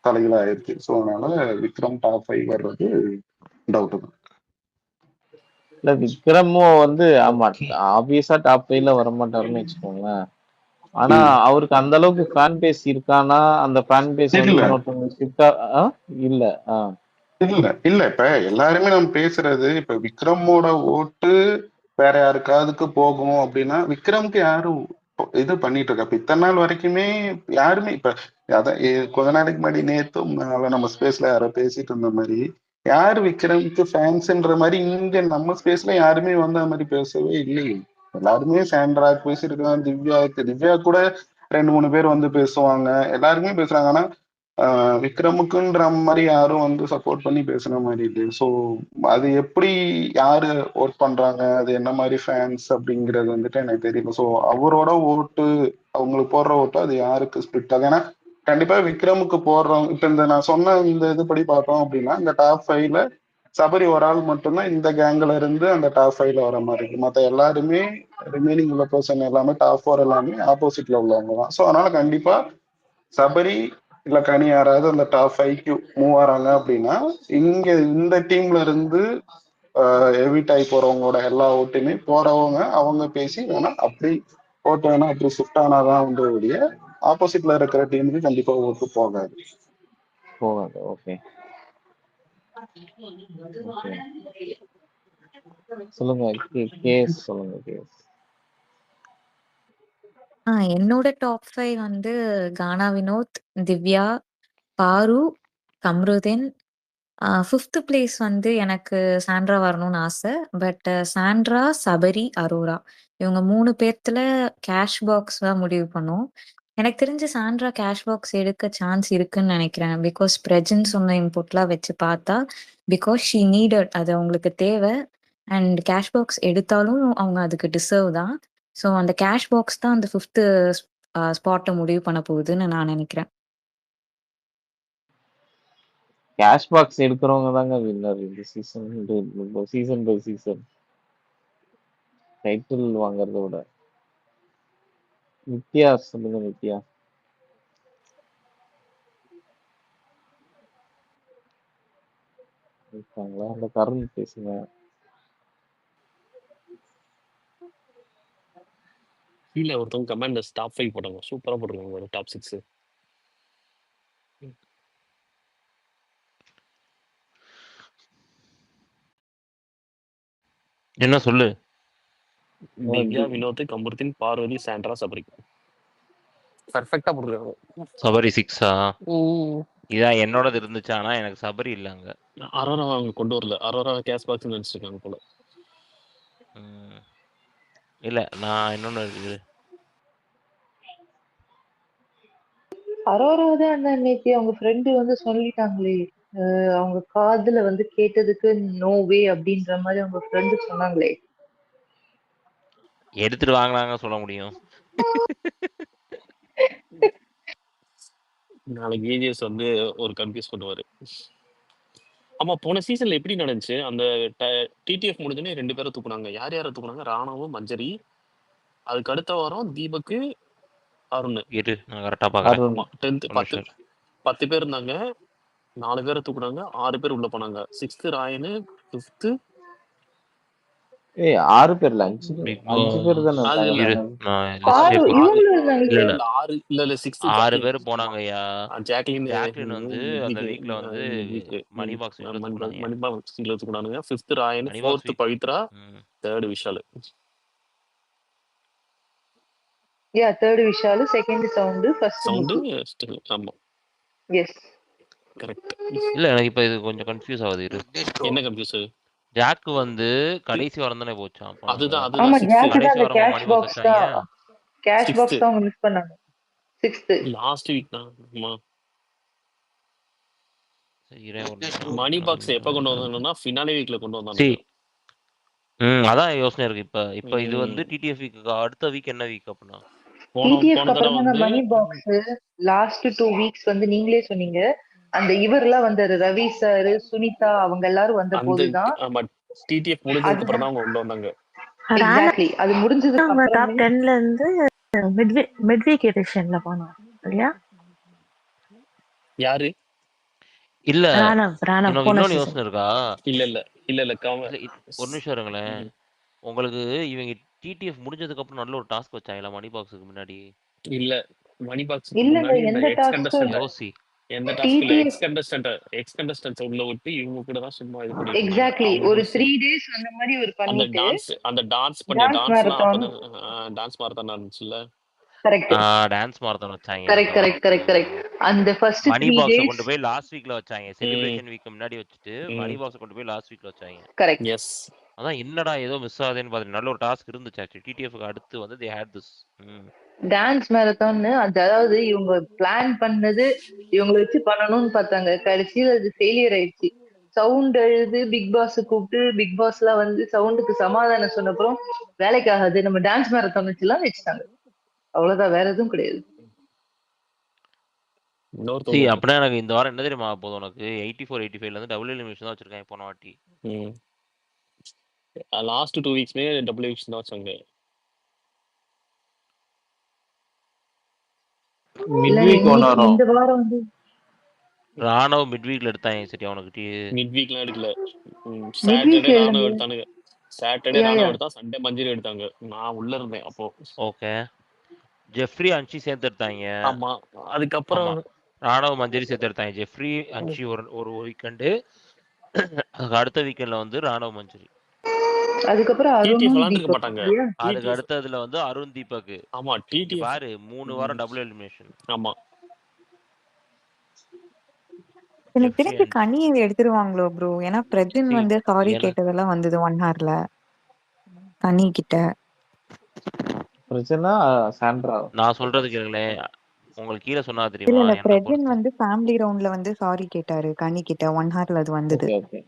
தலைகள் ஆயிடுச்சு. ஸோ அதனால விக்ரம் டாப் 5 வர்றது டவுட் தான். இல்ல விக்ரமும் வந்து ஆமா ஆப்வியஸா டாப் 5ல வரமாட்டாருன்னு வச்சுக்கோங்களேன். ஆனா அவருக்கு அந்த அளவுக்கு ஃபேன் பேஸ் இருக்கானா? அந்த ஃபேன் பேஸ் வந்து இன்னொருத்தவங்க ஷிஃப்டா இல்ல. இல்ல இப்ப எல்லாருமே நம்ம பேசுறது, இப்ப விக்ரமோட ஓட்டு வேற யாருக்காவதுக்கு போகும் அப்படின்னா விக்ரம்க்கு யாரும் இது பண்ணிட்டு இருக்கா? இப்ப இத்தனை நாள் வரைக்குமே யாருமே இப்ப அதான் கொஞ்ச நாளைக்கு முன்னாடி நேத்தும் நம்ம ஸ்பேஸ்ல யாரோ பேசிட்டு இருந்த மாதிரி யாரு விக்ரம்க்கு ஃபேன்ஸ்ன்ற மாதிரி இங்க நம்ம ஸ்பேஸ்ல யாருமே வந்து அந்த மாதிரி பேசவே இல்லையே. எல்லாருமே சாண்ட்ராக்கு பேசியிருக்காங்க, திவ்யா கூட 2-3 பேர் வந்து பேசுவாங்க, எல்லாருமே பேசுறாங்க. ஆனா விக்ரமுக்குன்ற மாதிரி யாரும் வந்து சப்போர்ட் பண்ணி பேசுன மாதிரி இல்லை. ஸோ அது எப்படி யாரு ஓட் பண்றாங்க, அது என்ன மாதிரி ஃபேன்ஸ் அப்படிங்கிறது வந்துட்டு எனக்கு தெரியல. ஸோ அவரோட ஓட்டு, அவங்களுக்கு போடுற ஓட்டு அது யாருக்கு ஸ்பிட் ஆகுது? ஏன்னா கண்டிப்பா விக்ரமுக்கு போடுறவங்க இப்ப இந்த நான் சொன்ன இந்த இதுபடி பார்த்தோம் அப்படின்னா இந்த டாப் 5ல சபரி ஒரு ஆள் மட்டும்தான் இந்த கேங்ல இருந்து அந்த டாப் 5ல வர மாதிரி இருக்கு. மற்ற எல்லாருமே ரிமைனிங் உள்ள பர்சன் எல்லாமே டாப் 4 எல்லாமே ஆப்போசிட்ல உள்ளவங்க தான். ஸோ அதனால கண்டிப்பா சபரி இல்ல கனி யாராவது அந்த டாப் 5க்கு மூவ் ஆறாங்க அப்படின்னா இங்க இந்த டீம்ல இருந்து எவிட் ஆகி போறவங்களோட எல்லா ஓட்டுமே போறவங்க அவங்க பேசி வேணா அப்படி ஓட்டு வேணா அப்படி ஷிஃப்ட் ஆனாதான் வந்து ஒழிய ஆப்போசிட்ல இருக்கிற டீமுக்கு கண்டிப்பா ஓட்டு போகாது. ஓகே சொல்லுங்க கேஸ் சொல்லுங்க கேஸ். என்னோட டாப் 5 வந்து கானா வினோத், திவ்யா, பாரு, கம்ருதீன். 5th பிளேஸ் வந்து எனக்கு சாண்ட்ரா வரணும்னு ஆசை. பட் சாண்ட்ரா, சபரி, அரோரா இவங்க 3 பேத்துல கேஷ் பாக்ஸ் தான் முடிவு பண்ணோம். எனக்கு தெரிஞ்சு சாண்ட்ரா கேஷ் பாக்ஸ் எடுக்க சான்ஸ் இருக்குன்னு நினைக்கிறேன். பிகாஸ் பிரஜன் சொன்ன இன்புட்லாம் வச்சு பார்த்தா பிகாஸ் ஷீ நீடட் அது அவங்களுக்கு தேவை. அண்ட் கேஷ் பாக்ஸ் எடுத்தாலும் அவங்க அதுக்கு டிசர்வ் தான். ஸோ அந்த கேஷ் பாக்ஸ் தான் அந்த 5th ஸ்பாட்டை முடிவு பண்ண போகுதுன்னு நான் நினைக்கிறேன். கேஷ் பாக்ஸ் எடுக்கிறவங்க தாங்க வின்னர் இந்த season. Season by season title வாங்குறத விட. நித்யா சொல்லுங்க நித்யா. இருக்காங்களா? அந்த கருண் பேசுங்க. கீழே ஒருத்தவங்க கமெண்ட் டாப் 5 போட்டாங்க, சூப்பரா போட்டிருக்காங்க ஒரு டாப் 6. என்ன சொல்லு? திவ்யா, வினோத், கமருதீன், பார்வதி, சாண்ட்ரா, சபரி. பர்ஃபெக்டா போட்டிருக்காங்க. சபரி 6ஆ? இதான் என்னோடது இருந்துச்சு. ஆனா எனக்கு சபரி இல்லங்க. அரோரா அவங்க கொண்டு வரல. அரோரா கேஷ் பாக்ஸ் நினைச்சிருக்காங்க போல. இல்ல நான் இன்னொன்னு அரோரா தான் அந்த நேத்தி அவங்க ஃப்ரெண்டு வந்து சொல்லிட்டாங்களே, அவங்க காதுல வந்து கேட்டதுக்கு நோ வே அப்படின்ற மாதிரி அவங்க ஃப்ரெண்டு சொன்னாங்களே. எடுத்துட்டு வாங்கலாங்க சொல்ல முடியும். நாளைக்கு ஏஜிஎஸ் வந்து ஒரு கன்ஃபியூஸ் பண்ணுவாரு. ஆமா, போன சீசன்ல எப்படி நடந்துச்சு? அந்த டிடிஎஃப் முடிஞ்சோடனே 2 பேரை தூக்குனாங்க. யார் யாரை தூக்குனாங்க? ராணாவும் மஞ்சரி. அதுக்கு அடுத்த வாரம் தீபக்கு, அருண். இரு நான் கரெக்டா பாக்குறேன். 10 பேர் இருந்தாங்க. 4 பேரை தூக்குனாங்க. 6 பேர் உள்ள போனாங்க. 6th ராயனு, 5th 6 பேர்ல 5 பேர் தானே இருந்தாங்க. 6 பேர் போனாங்கய்யா. ஜாக்லின் வந்து அந்த வீக்ல வந்து மணி பாக்ஸ் தூக்குனாங்க. 5th Rayan, 4th Pavithra, 3rd Vishal. Yeah 3rd Vishal, 2nd sound, 1st sound. ஆமா எஸ் கரெக்ட். இல்ல எனக்கு இப்ப இது கொஞ்சம் கன்ஃபியூஸ் ஆகுது. இரு என்ன கன்ஃபியூஸ்? ஜாக் வந்து கடைசி வாரம் தானே போச்சான். அதுதான் ஆமா ஜாக் கடைசி தான் வாரம் மணி பாக்ஸ் வச்சாங்க. கேஷ் பாக்ஸ் தான் மிஸ் பண்ணாங்க. 6th லாஸ்ட் வீக் தான். ஆமா மணி பாக்ஸ் எப்ப கொண்டு வந்தாங்கன்னா ஃபினாலே வீக்ல கொண்டு வந்தாங்க. அதான் யோசனை இருக்கு. இப்ப இது வந்து டிடிஎஃப் வீக்கு அடுத்த வீக் என்ன வீக் அப்படினா டிடிஎஃப் அப்புறம் தான் மணி பாக்ஸ் லாஸ்ட் 2 வீக்ஸ் வந்து நீங்களே சொன்னீங்க. அந்த இவர்லாம் வந்தாரு, ரவி சார், சுனிதா அவங்க எல்லாரும் வந்த போதுதான். ஆமா டிடிஎஃப் முடிஞ்சதுக்கு அப்புறம் தான் அவங்க உள்ள வந்தாங்க. எக்ஸாக்ட்லி அது முடிஞ்சதுக்கு அப்புறம் டாப் 10ல இருந்து மிட்வீக் எடிஷன்ல போனோம் இல்லையா? யாரு? இல்ல இன்னொன்னு யோசனை இருக்கா? இல்ல ஒரு நிமிஷம் இருங்களேன். உங்களுக்கு இவங்க டிடிஎஃப் முடிஞ்சதுக்கு அப்புறம் நல்ல ஒரு டாஸ்க் வச்சாங்களா மணி பாக்ஸ்க்கு முன்னாடி? இல்ல மணி பாக்ஸ் முன்னாடி எந்த டாஸ்க்கும் யோசி. எந்த டாஸ்க் இல்ல. எக்ஸ் கண்டஸ்டன்ட் உள்ள விட்டு இவங்க கூட தான் சும்மா இது பண்ணி எக்ஸாக்ட்லி ஒரு 3 டேஸ் அந்த மாதிரி ஒரு பண்ணிட்டு அந்த டான்ஸ் பண்ண டான்ஸ் மாரத்தான் இருந்துச்சுல. கரெக்ட் டான்ஸ் மாரத்தான் வச்சாங்க. கரெக்ட் அந்த ஃபர்ஸ்ட் மணி பாக்ஸ் கொண்டு போய் லாஸ்ட் வீக்ல வச்சாங்க. செலிப்ரேஷன் வீக் முன்னாடி வச்சிட்டு மணி பாக்ஸ் கொண்டு போய் லாஸ்ட் வீக்ல வச்சாங்க. Correct yes. அதான் என்னடா ஏதோ மிஸ் ஆகுதுன்னு பாத்தீங்க. நல்ல ஒரு டாஸ்க் இருந்துச்சு ஆக்சுவலி. டிடிஎஃப்க்கு அடுத்து வந்து they had this dance marathon. அதாவது இவங்க பிளான் பண்ணது இவங்களை வச்சு பண்ணணும்னு பார்த்தாங்க. கடைசியில் அது ஃபெயிலியர் ஆயிடுச்சு. சவுண்ட் எழுது பிக் பாஸ் கூப்பிட்டு பிக் பாஸ் எல்லாம் வந்து சவுண்டுக்கு சமாதானம் சொன்னப்புறம் வேலைக்கு ஆகாது, நம்ம டான்ஸ் மேரத்தான் வச்சுலாம் வச்சுட்டாங்க. அவ்வளவுதான், வேற எதுவும் கிடையாது. அப்படின்னா எனக்கு இந்த வாரம் என்ன தெரியுமா போதும்? உனக்கு 84 85ல இருந்து டபுள் எலிமினேஷன் தான் வச்சிருக்காங்க போன வாட்டி. லாஸ்ட் 2 வீக்ஸ்மே டபுள் எலிமினேஷன் தான் வச்சாங்க. இந்த வாரம் வந்து ராணவ் மிட் வீக்ல எடுத்தாங்க. சரியா உனக்கு? மிட் வீக்லாம் எடுக்கல. சாட்டர்டே ராணவ் எடுத்தானுங்க. சாட்டர்டே ராணவ் எடுத்தா, சண்டே மஞ்சரி எடுத்தாங்க. நான் உள்ள இருந்தேன் அப்போ. ஓகே. ஜெஃப்ரி அன்ஷி சேர்த்து எடுத்தாங்க. ஆமா அதுக்கப்புறம் ராணவ் மஞ்சரி சேர்த்து எடுத்தாங்க. ஜெஃப்ரி அன்ஷி ஒரு வீக்கெண்டு. அதுக்கு அடுத்த வீக்கெண்ட்ல வந்து ராணவ் மஞ்சரி. அதுக்கப்புறம் டிடிஎஃப் அருணும் விளாண்டுருக்க தீபக் மாட்டாங்க. இல்லையா? அதுக்கு டிடிஎஃப் அடுத்ததுல வந்து அருண் தீபக். ஆமா இங்க டிடிஎஃப் பாரு 3 வாரம் டபுள் எலிமினேஷன். ஆமா எனக்கு எஃப்சி தெரிஞ்சு கனியை எடுத்துருவாங்களோ ப்ரோ. ஏன்னா பிரஜன் சி வந்து சாரி ஏன்னா கேட்டதெல்லாம் வந்தது 1 ஹார்ல கனி கிட்ட. பிரச்சனை சாண்ட்ரா. நான் சொல்றது கேளுங்களேன். உங்களுக்கு கீழே சொன்னா இல்ல தெரியுமா இல்ல என்ன பிரஜன் பொறுத்து? வந்து ஃபேமிலி ரவுண்ட்ல வந்து சாரி கேட்டாரு கனி கிட்ட 1 ஹார்ல அது வந்தது. ஓகே ஓகே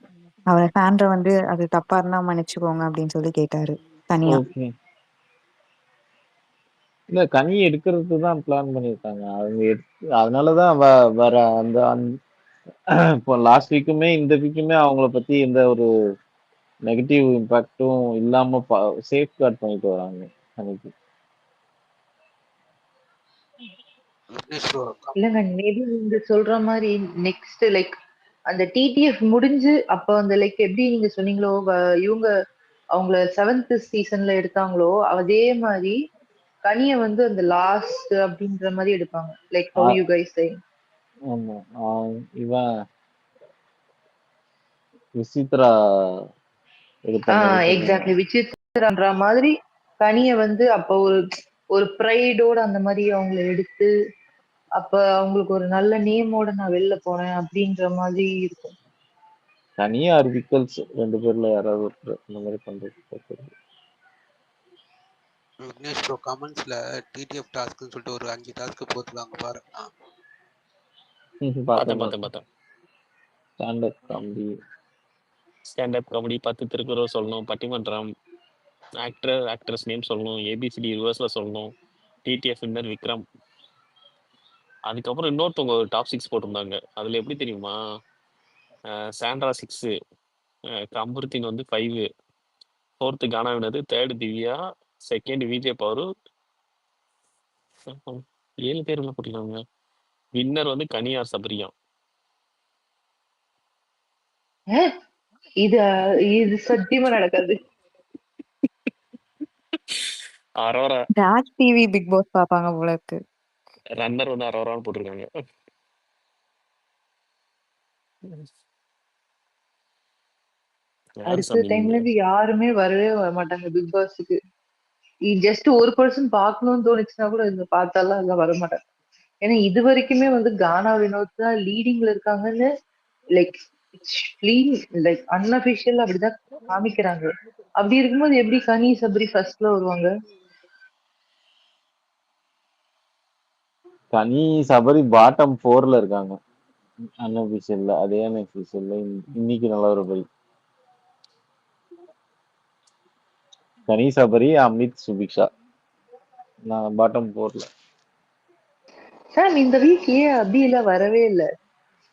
அவர் சாண்ட்ரா வந்து அது தப்பா இருந்தா மன்னிச்சுக்கோங்க அப்படின்னு சொல்லி கேட்டாரு தனியா. ஓகே. இல்ல கனி எடுக்கிறதுக்கு தான் பிளான் பண்ணியிருக்காங்க அவங்க அதனாலதான் வர அந்த இப்போ லாஸ்ட் வீக்குமே இந்த வீக்குமே அவங்கள பத்தி எந்த ஒரு நெகட்டிவ் இம்பாக்டும் இல்லாம சேஃப் கார்ட் பண்ணிட்டு வராங்க கனிக்கு. விக்னேஷ் ப்ரோ இல்லங்க மேபி நீங்க சொல்ற மாதிரி நெக்ஸ்ட் லைக் அந்த டிடிஎஃப் முடிஞ்சு அப்ப அந்த லைக் எப்படி நீங்க சொன்னீங்களோ இவங்க அவங்கள 7th சீசன்ல எடுத்தாங்களோ அதே மாதிரி கனிய வந்து அந்த லாஸ்ட் அப்படின்ற மாதிரி எடுப்பாங்க. Like how you guys saying. ஆமா இவன் விசித்ரா எடுத்த மாதிரி எக்ஸாக்ட்லி விசித்திரன்ற மாதிரி கனிய வந்து அப்ப ஒரு ப்ரைடோட அந்த மாதிரி அவங்கள எடுத்து அப்ப அவங்களுக்கு ஒரு நல்ல நேமோட நான் வெளில போறேன் அப்படின்ற மாதிரி இருக்கும். தனியா விக்கல்ஸ் 2 பேர்ல யாராவது ஒருத்தர் இந்த மாதிரி பண்றது. விக்னேஷ் ப்ரோ கமெண்ட்ஸ்ல டிடிஎஃப் டாஸ்க்னு சொல்லிட்டு ஒரு 5 டாஸ்க் போட்டுருக்காங்க பாரு. பார்த்தேன் stand up comedy stand up comedy 10 Thirukkural சொல்லணும், பட்டிமன்றம், ஆக்ட்ரஸ் நேம் சொல்லணும், ஏபிசிடி ரிவர்ஸ்ல சொல்லணும், டிடிஎஃப் வின்னர் விக்ரம். அதுக்கப்புறம் இன்னொருத்தவங்க ஒரு டாப் 6 போட்டிருந்தாங்க. அதுல எப்படி தெரியுமா? சாண்ட்ரா 6, கம்பருத்தின் வந்து 5, 4th கானா வினது, 3rd Divya, 2nd Vijay power, 7 பேர் உள்ள போட்டிருக்காங்க. வின்னர் வந்து கனியார் சபரியா. இது சத்தியமா நடக்காது. Aurora Raj TV Bigg Boss பாப்பாங்க போல இருக்கு. ரன்னர் வந்து அரோரான்னு போட்டிருக்காங்க. யாரு அடுத்த சாமி டைம்ல நீங்க? இருந்து யாருமே வரவே வர மாட்டாங்க பிக் பாஸ்க்கு. ஜஸ்ட் ஒரு பர்சன் பார்க்கணும்னு தோணுச்சுன்னா கூட இங்க பார்த்தாலாம் அங்க வர மாட்டாங்க. ஏன்னா இது வரைக்குமே வந்து கானா வினோத் தான் லீடிங்ல இருக்காங்கன்னு லைக் லைக் அன்அபிஷியல் அப்படிதான் காமிக்கிறாங்க. அப்படி இருக்கும்போது எப்படி கனி சபரி ஃபர்ஸ்ட்ல வருவாங்க? கனி சபரி பாட்டம் 4ல இருக்காங்க அன்அபிஷியல்ல. அதே அன்அபிஷியல்ல இன்னைக்கு நிலவரப்படி கனி சபரி, அமித், சுபிக்ஷா நான் பாட்டம் 4ல. சார் இந்த வீக் ஏன் அபி எல்லாம் வரவே இல்ல?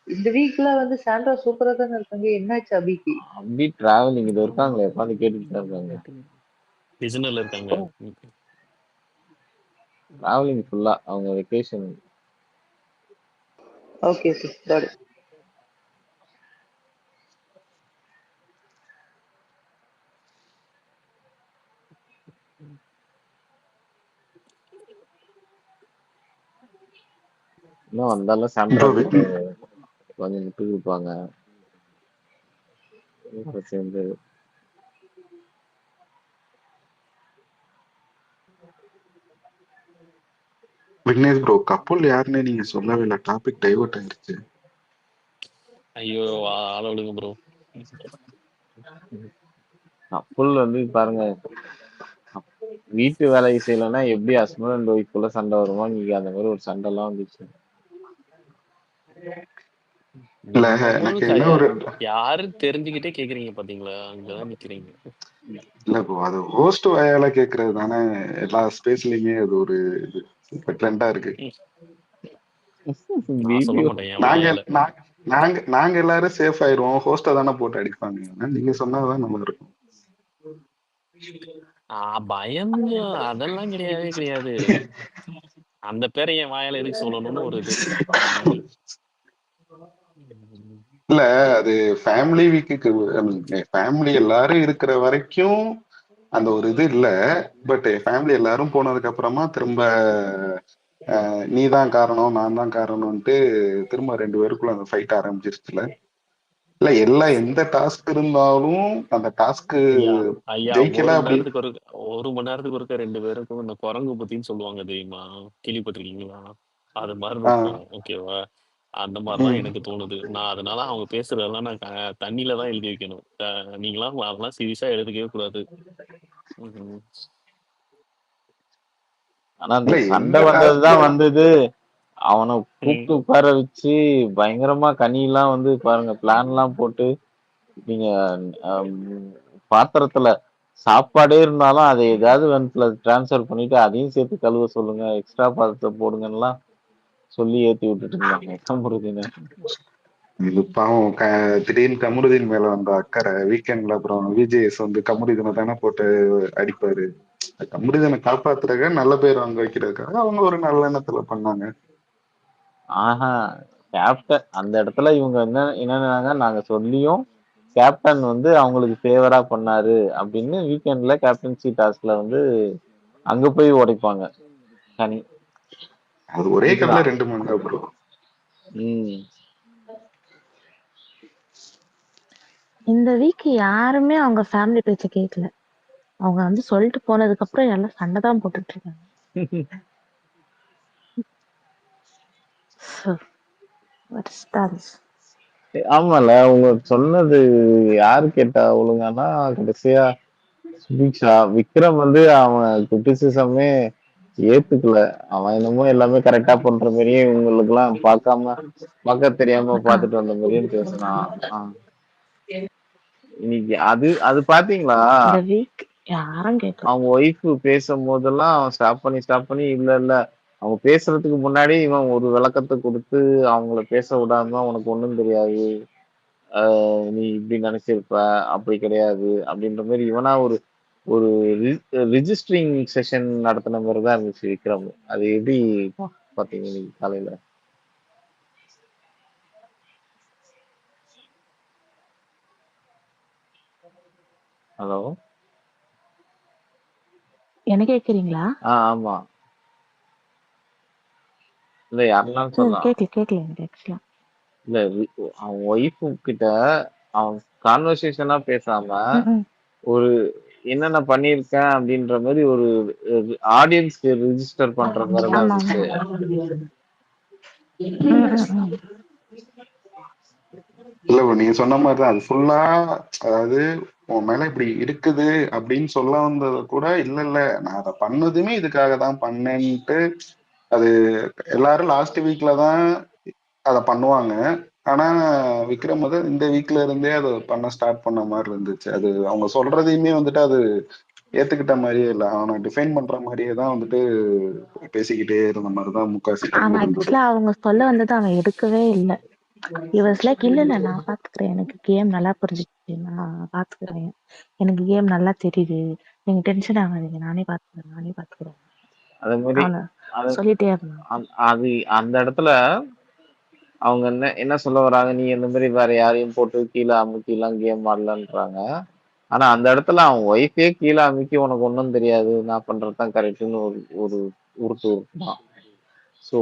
இந்த வீக்ல வந்து சாண்ட்ரா சூப்பரா தானே இருக்காங்க. என்னாச்சு அபிக்கு? அபி டிராவலிங் இது இருக்காங்களே உட்காந்து கேட்டுட்டு தான் இருக்காங்க. டிசனர்ல இருக்காங்க. டிராவலிங் ஃபுல்லா அவங்க வெக்கேஷன். Okay sorry. இன்னும் வந்தாலும் சாண்ட்ரா கிட்ட கொஞ்சம் விட்டு கொடுப்பாங்க சேர்ந்து. விக்னேஷ் ப்ரோ கப்பல் யாருன்னு நீங்க சொல்லவே இல்லை. டாபிக் டைவர்ட் ஆயிருச்சு. ஐயோ ஆள விடுங்க ப்ரோ. கப்பல் வந்து பாருங்க வீட்டு வேலையை செய்யலைன்னா எப்படி ஹஸ்பண்ட் அண்ட் ஒய்ஃப்குள்ள சண்டை வருமா நீங்க அந்த மாதிரி ஒரு சண்டை எல்லாம் வந்துச்சு. இல்ல எனக்கு என்ன ஒரு யாரு தெரிஞ்சுக்கிட்டே கேக்குறீங்க பாத்தீங்களா? அங்கதான் நிக்கிறீங்க. இல்ல ப்ரோ அது ஹோஸ்ட் வாயால கேக்குறது தானே. எல்லா ஸ்பேஸ்லயுமே அது ஒரு இது ட்ரெண்டா இருக்கு. நான் சொல்ல மாட்டேன் என் நாங்க வாயால. நாங்க நாங்க எல்லாரும் சேஃப் ஆயிருவோம். ஹோஸ்ட தானே போட்டு அடிப்பாங்க. நீங்க சொன்னாதான் நம்ம இருக்கும். பயம் அதெல்லாம் கிடையவே கிடையாது. அந்த பேரை என் வாயால எதுக்கு சொல்லணும்னு ஒரு இது. இல்ல அது ஃபேமிலி வீக்குக்கு ஃபேமிலி எல்லாரும் இருக்கிற வரைக்கும் அந்த ஒரு இது இல்ல. பட் ஃபேமிலி எல்லாரும் போனதுக்கு அப்புறமா திரும்ப நீ தான் காரணம் நான் தான் காரணம்ட்டு திரும்ப 2 பேருக்குள்ள அந்த ஃபைட் ஆரம்பிச்சிருச்சுல. இல்ல எந்த டாஸ்க் இருந்தாலும் அந்த டாஸ்க் ஐயா ஐயா ஜெயிக்கல ஒரு மணி அப்படி நேரத்துக்கு ஒரு மணி நேரத்துக்கு ஒருக்க 2 பேருக்கும் இந்த குரங்கு பத்தின்னு சொல்லுவாங்க தெரியுமா? கேள்விப்பட்டிருக்கீங்களா? அது மாதிரி இருக்கும். ஓகேவா? அந்த மாதிரிதான் எனக்கு தோணுது. நான் அதனால அவங்க பேசுறதெல்லாம் நான் தண்ணியில தான் எழுதி வைக்கணும். நீங்களாம் அதெல்லாம் சீரியஸா எடுத்துக்கவே கூடாது. ஆனா அந்த இல்ல சண்டை எந்த வந்ததுதான் டாஸ்க் வந்தது. அவனை கூப்பிட்டு உட்கார வச்சு பயங்கரமா கனியெல்லாம் வந்து பாருங்க பிளான் எல்லாம் போட்டு நீங்க பாத்திரத்துல சாப்பாடே இருந்தாலும் அதை ஏதாவது வெனத்துல டிரான்ஸ்ஃபர் பண்ணிட்டு அதையும் சேர்த்து கழுவ சொல்லுங்க, எக்ஸ்ட்ரா பாத்திரத்தை போடுங்கலாம் சொல்லி ஏத்தி விட்டுட்டு இருந்தாங்க கமருதீனை. இது பாவம் திடீர்னு கமருதீன் மேல வந்த அக்கறை வீக்கெண்ட்ல அப்புறம் விஜேஎஸ் வந்து கமருதீனை தானே போட்டு அடிப்பாரு. கமருதீனை காப்பாத்துறதுக்காக நல்ல பேர் வாங்க வைக்கிறதுக்காக அவங்க ஒரு நல்ல எண்ணத்துல பண்ணாங்க. ஆஹா, கேப்டன் அந்த இடத்துல இவங்க என்னன்னாங்க, நாங்க சொல்லியும் கேப்டன் வந்து அவங்களுக்கு ஃபேவரா பண்ணாரு அப்படின்னு வீக்கெண்ட்ல கேப்டன்சி டாஸ்க்ல வந்து அங்க போய் உடைப்பாங்க கனி. அது ஒரே கல்ல இதுதான் 2 மாங்கா ப்ரோ. இந்த வீக் யாருமே அவங்க ஃபேமிலி பேச்ச கேட்கல. அவங்க வந்து சொல்லிட்டு போனதுக்கு அப்புறம் எல்லாம் சண்டை தான் போட்டுட்டு இருக்காங்க. What is that? ஆமால உங்க சொன்னது யாரு கேட்டா ஒழுங்கானா கடைசியா சுபிக்ஷா. விக்ரம் வந்து அவன் கிரிட்டிசிசமே ஏத்துக்கல. அவன் என்னமோ எல்லாமே கரெக்டா பண்ற மாதிரியே இவங்களுக்கு எல்லாம் பார்க்க தெரியாம பார்த்துட்டு வந்த மாதிரியும் பேசினான். இன்னைக்கு அது பாத்தீங்களா? இந்த வீக் யாரும் கேட்கல. அவங்க ஒய்ஃப் பேசும் போதெல்லாம் அவன் ஸ்டாப் பண்ணி இல்ல அவங்க பேசுறதுக்கு முன்னாடி இவன் ஒரு விளக்கத்தை கொடுத்து அவங்கள பேச விடாம உனக்கு ஒண்ணும் தெரியாது, நீ இப்படி நினைச்சிருப்ப, அப்படி கிடையாது அப்படின்ற மாதிரி இவனா ஒரு ஒரு ரிஜிஸ்டரிங் செஷன் நடத்தின மாதிரி தான் இருந்துச்சு விக்ரம். அது எப்படி பாத்தீங்க இன்னைக்கு காலையில? ஹலோ, என்ன கேக்குறீங்களா? ஆமா, இல்ல யாருன்னாலும் சொல்லலாம். கேக்கல எனக்கு ஆக்சுவலா. இல்ல அவன் ஒய்ஃப் கிட்ட அவன் கான்வர்சேஷனா பேசாம ஒரு என்னென்ன பண்ணிருக்கேன் அப்படின்ற மாதிரி ஒரு ஆடியன்ஸ்க்கு ரிஜிஸ்டர் பண்ற மாதிரி தான் இருந்துச்சு. இல்ல நீங்க சொன்ன மாதிரிதான் அது ஃபுல்லா. அதாவது உன் மேல இப்படி இருக்குது அப்படின்னு சொல்ல வந்தது கூட இல்ல நான் அதை பண்ணதுமே இதுக்காக தான் பண்ணேன்ட்டு. அது எல்லாரும் லாஸ்ட் வீக்ல தான் அதை பண்ணுவாங்க. ஆனா விக்ரம் வந்து இந்த வீக்ல இருந்தே அதை பண்ண ஸ்டார்ட் பண்ண மாதிரி இருந்துச்சு. அது அவங்க சொல்றதையுமே வந்துட்டு அது ஏத்துக்கிட்ட மாதிரியே இல்லை. அவனை டிஃபைன் பண்ற மாதிரியே தான் வந்துட்டு பேசிக்கிட்டே இருந்த மாதிரிதான் முக்காசி அவன் ஆக்சுவலா அவங்க சொல்ல வந்தது அவன் எடுக்கவே இல்லை. இவர்ஸ் லைக் இல்ல நான் பாத்துக்கிறேன், எனக்கு கேம் நல்லா புரிஞ்சுச்சு, நான் பாத்துக்கிறேன், எனக்கு கேம் நல்லா தெரியுது, நீங்க டென்ஷன் ஆகாதீங்க, நானே பாத்துக்கிறேன் அதே மாதிரி சொல்லிட்டே இருந்தான். அது அந்த இடத்துல அவங்க என்ன சொல்ல வராங்க, நீ இந்த மாதிரி வேற யாரையும் போட்டு கீழே அமுக்கிலாம் கேம் ஆடலன்றாங்க. ஆனா அந்த இடத்துல அவன் ஒய்ஃபே கீழே அமுக்கி உனக்கு ஒன்றும் தெரியாது, நான் பண்றதுதான் கரெக்டுன்னு ஒரு உருட்டு உருட்டுதான். ஸோ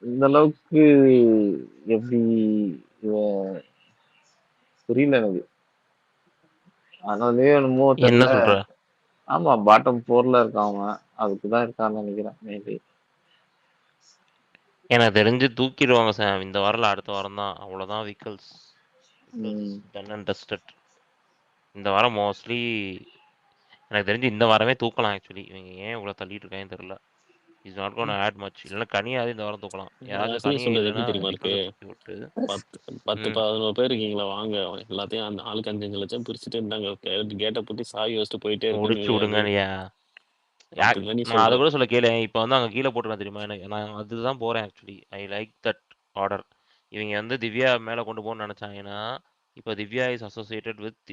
இந்த அளவுக்கு எப்படி புரியல எனக்கு. அதனாலயே என்னமோ தெரியல. ஆமா, பாட்டம் 4ல இருக்கான் அவன். அதுக்குதான் இருக்கான்னு நினைக்கிறேன் மேபி. எனக்கு தெரிஞ்சு தூக்கிடுவாங்க சார் இந்த வாரம் அடுத்த வாரம் தான். அவ்வளவுதான் விக்கல்ஸ் டன் அண்ட் டஸ்டட். இந்த வாரம் மோஸ்ட்லி எனக்கு தெரிஞ்சு இந்த வாரமே தூக்கலாம். ஆக்சுவலி இவங்க ஏன் இவ்வளவு தள்ளிட்டு இருக்காங்கன்னு தெரியல. Is not gonna add much. இல்ல கனியாவது இந்த வாரம் தூக்கலாம். யாராச்சும் கனி சொல்றது எப்படி இல்லைன்னா தெரியுமா இருக்கு? தூக்கி விட்டு 10-11 பேர் இருக்கீங்களா, வாங்க எல்லாத்தையும் அந்த ஆளுக்கு 5 லட்சம் பிரிச்சுட்டு இருந்தாங்க கேட்டை போட்டு சாவி வச்சுட்டு போயிட்டே முடிச்சு விடுங்க. நான் அதை கூட சொல்ல கேளு. இப்ப வந்து அங்க கீழே போட்டுருவேன் தெரியுமா, எனக்கு நான் அதுதான் போறேன். Actually I like that order. இவங்க வந்து திவ்யா மேல கொண்டு போகணும்னு நினைச்சாங்கன்னா, இப்ப Divya is associated with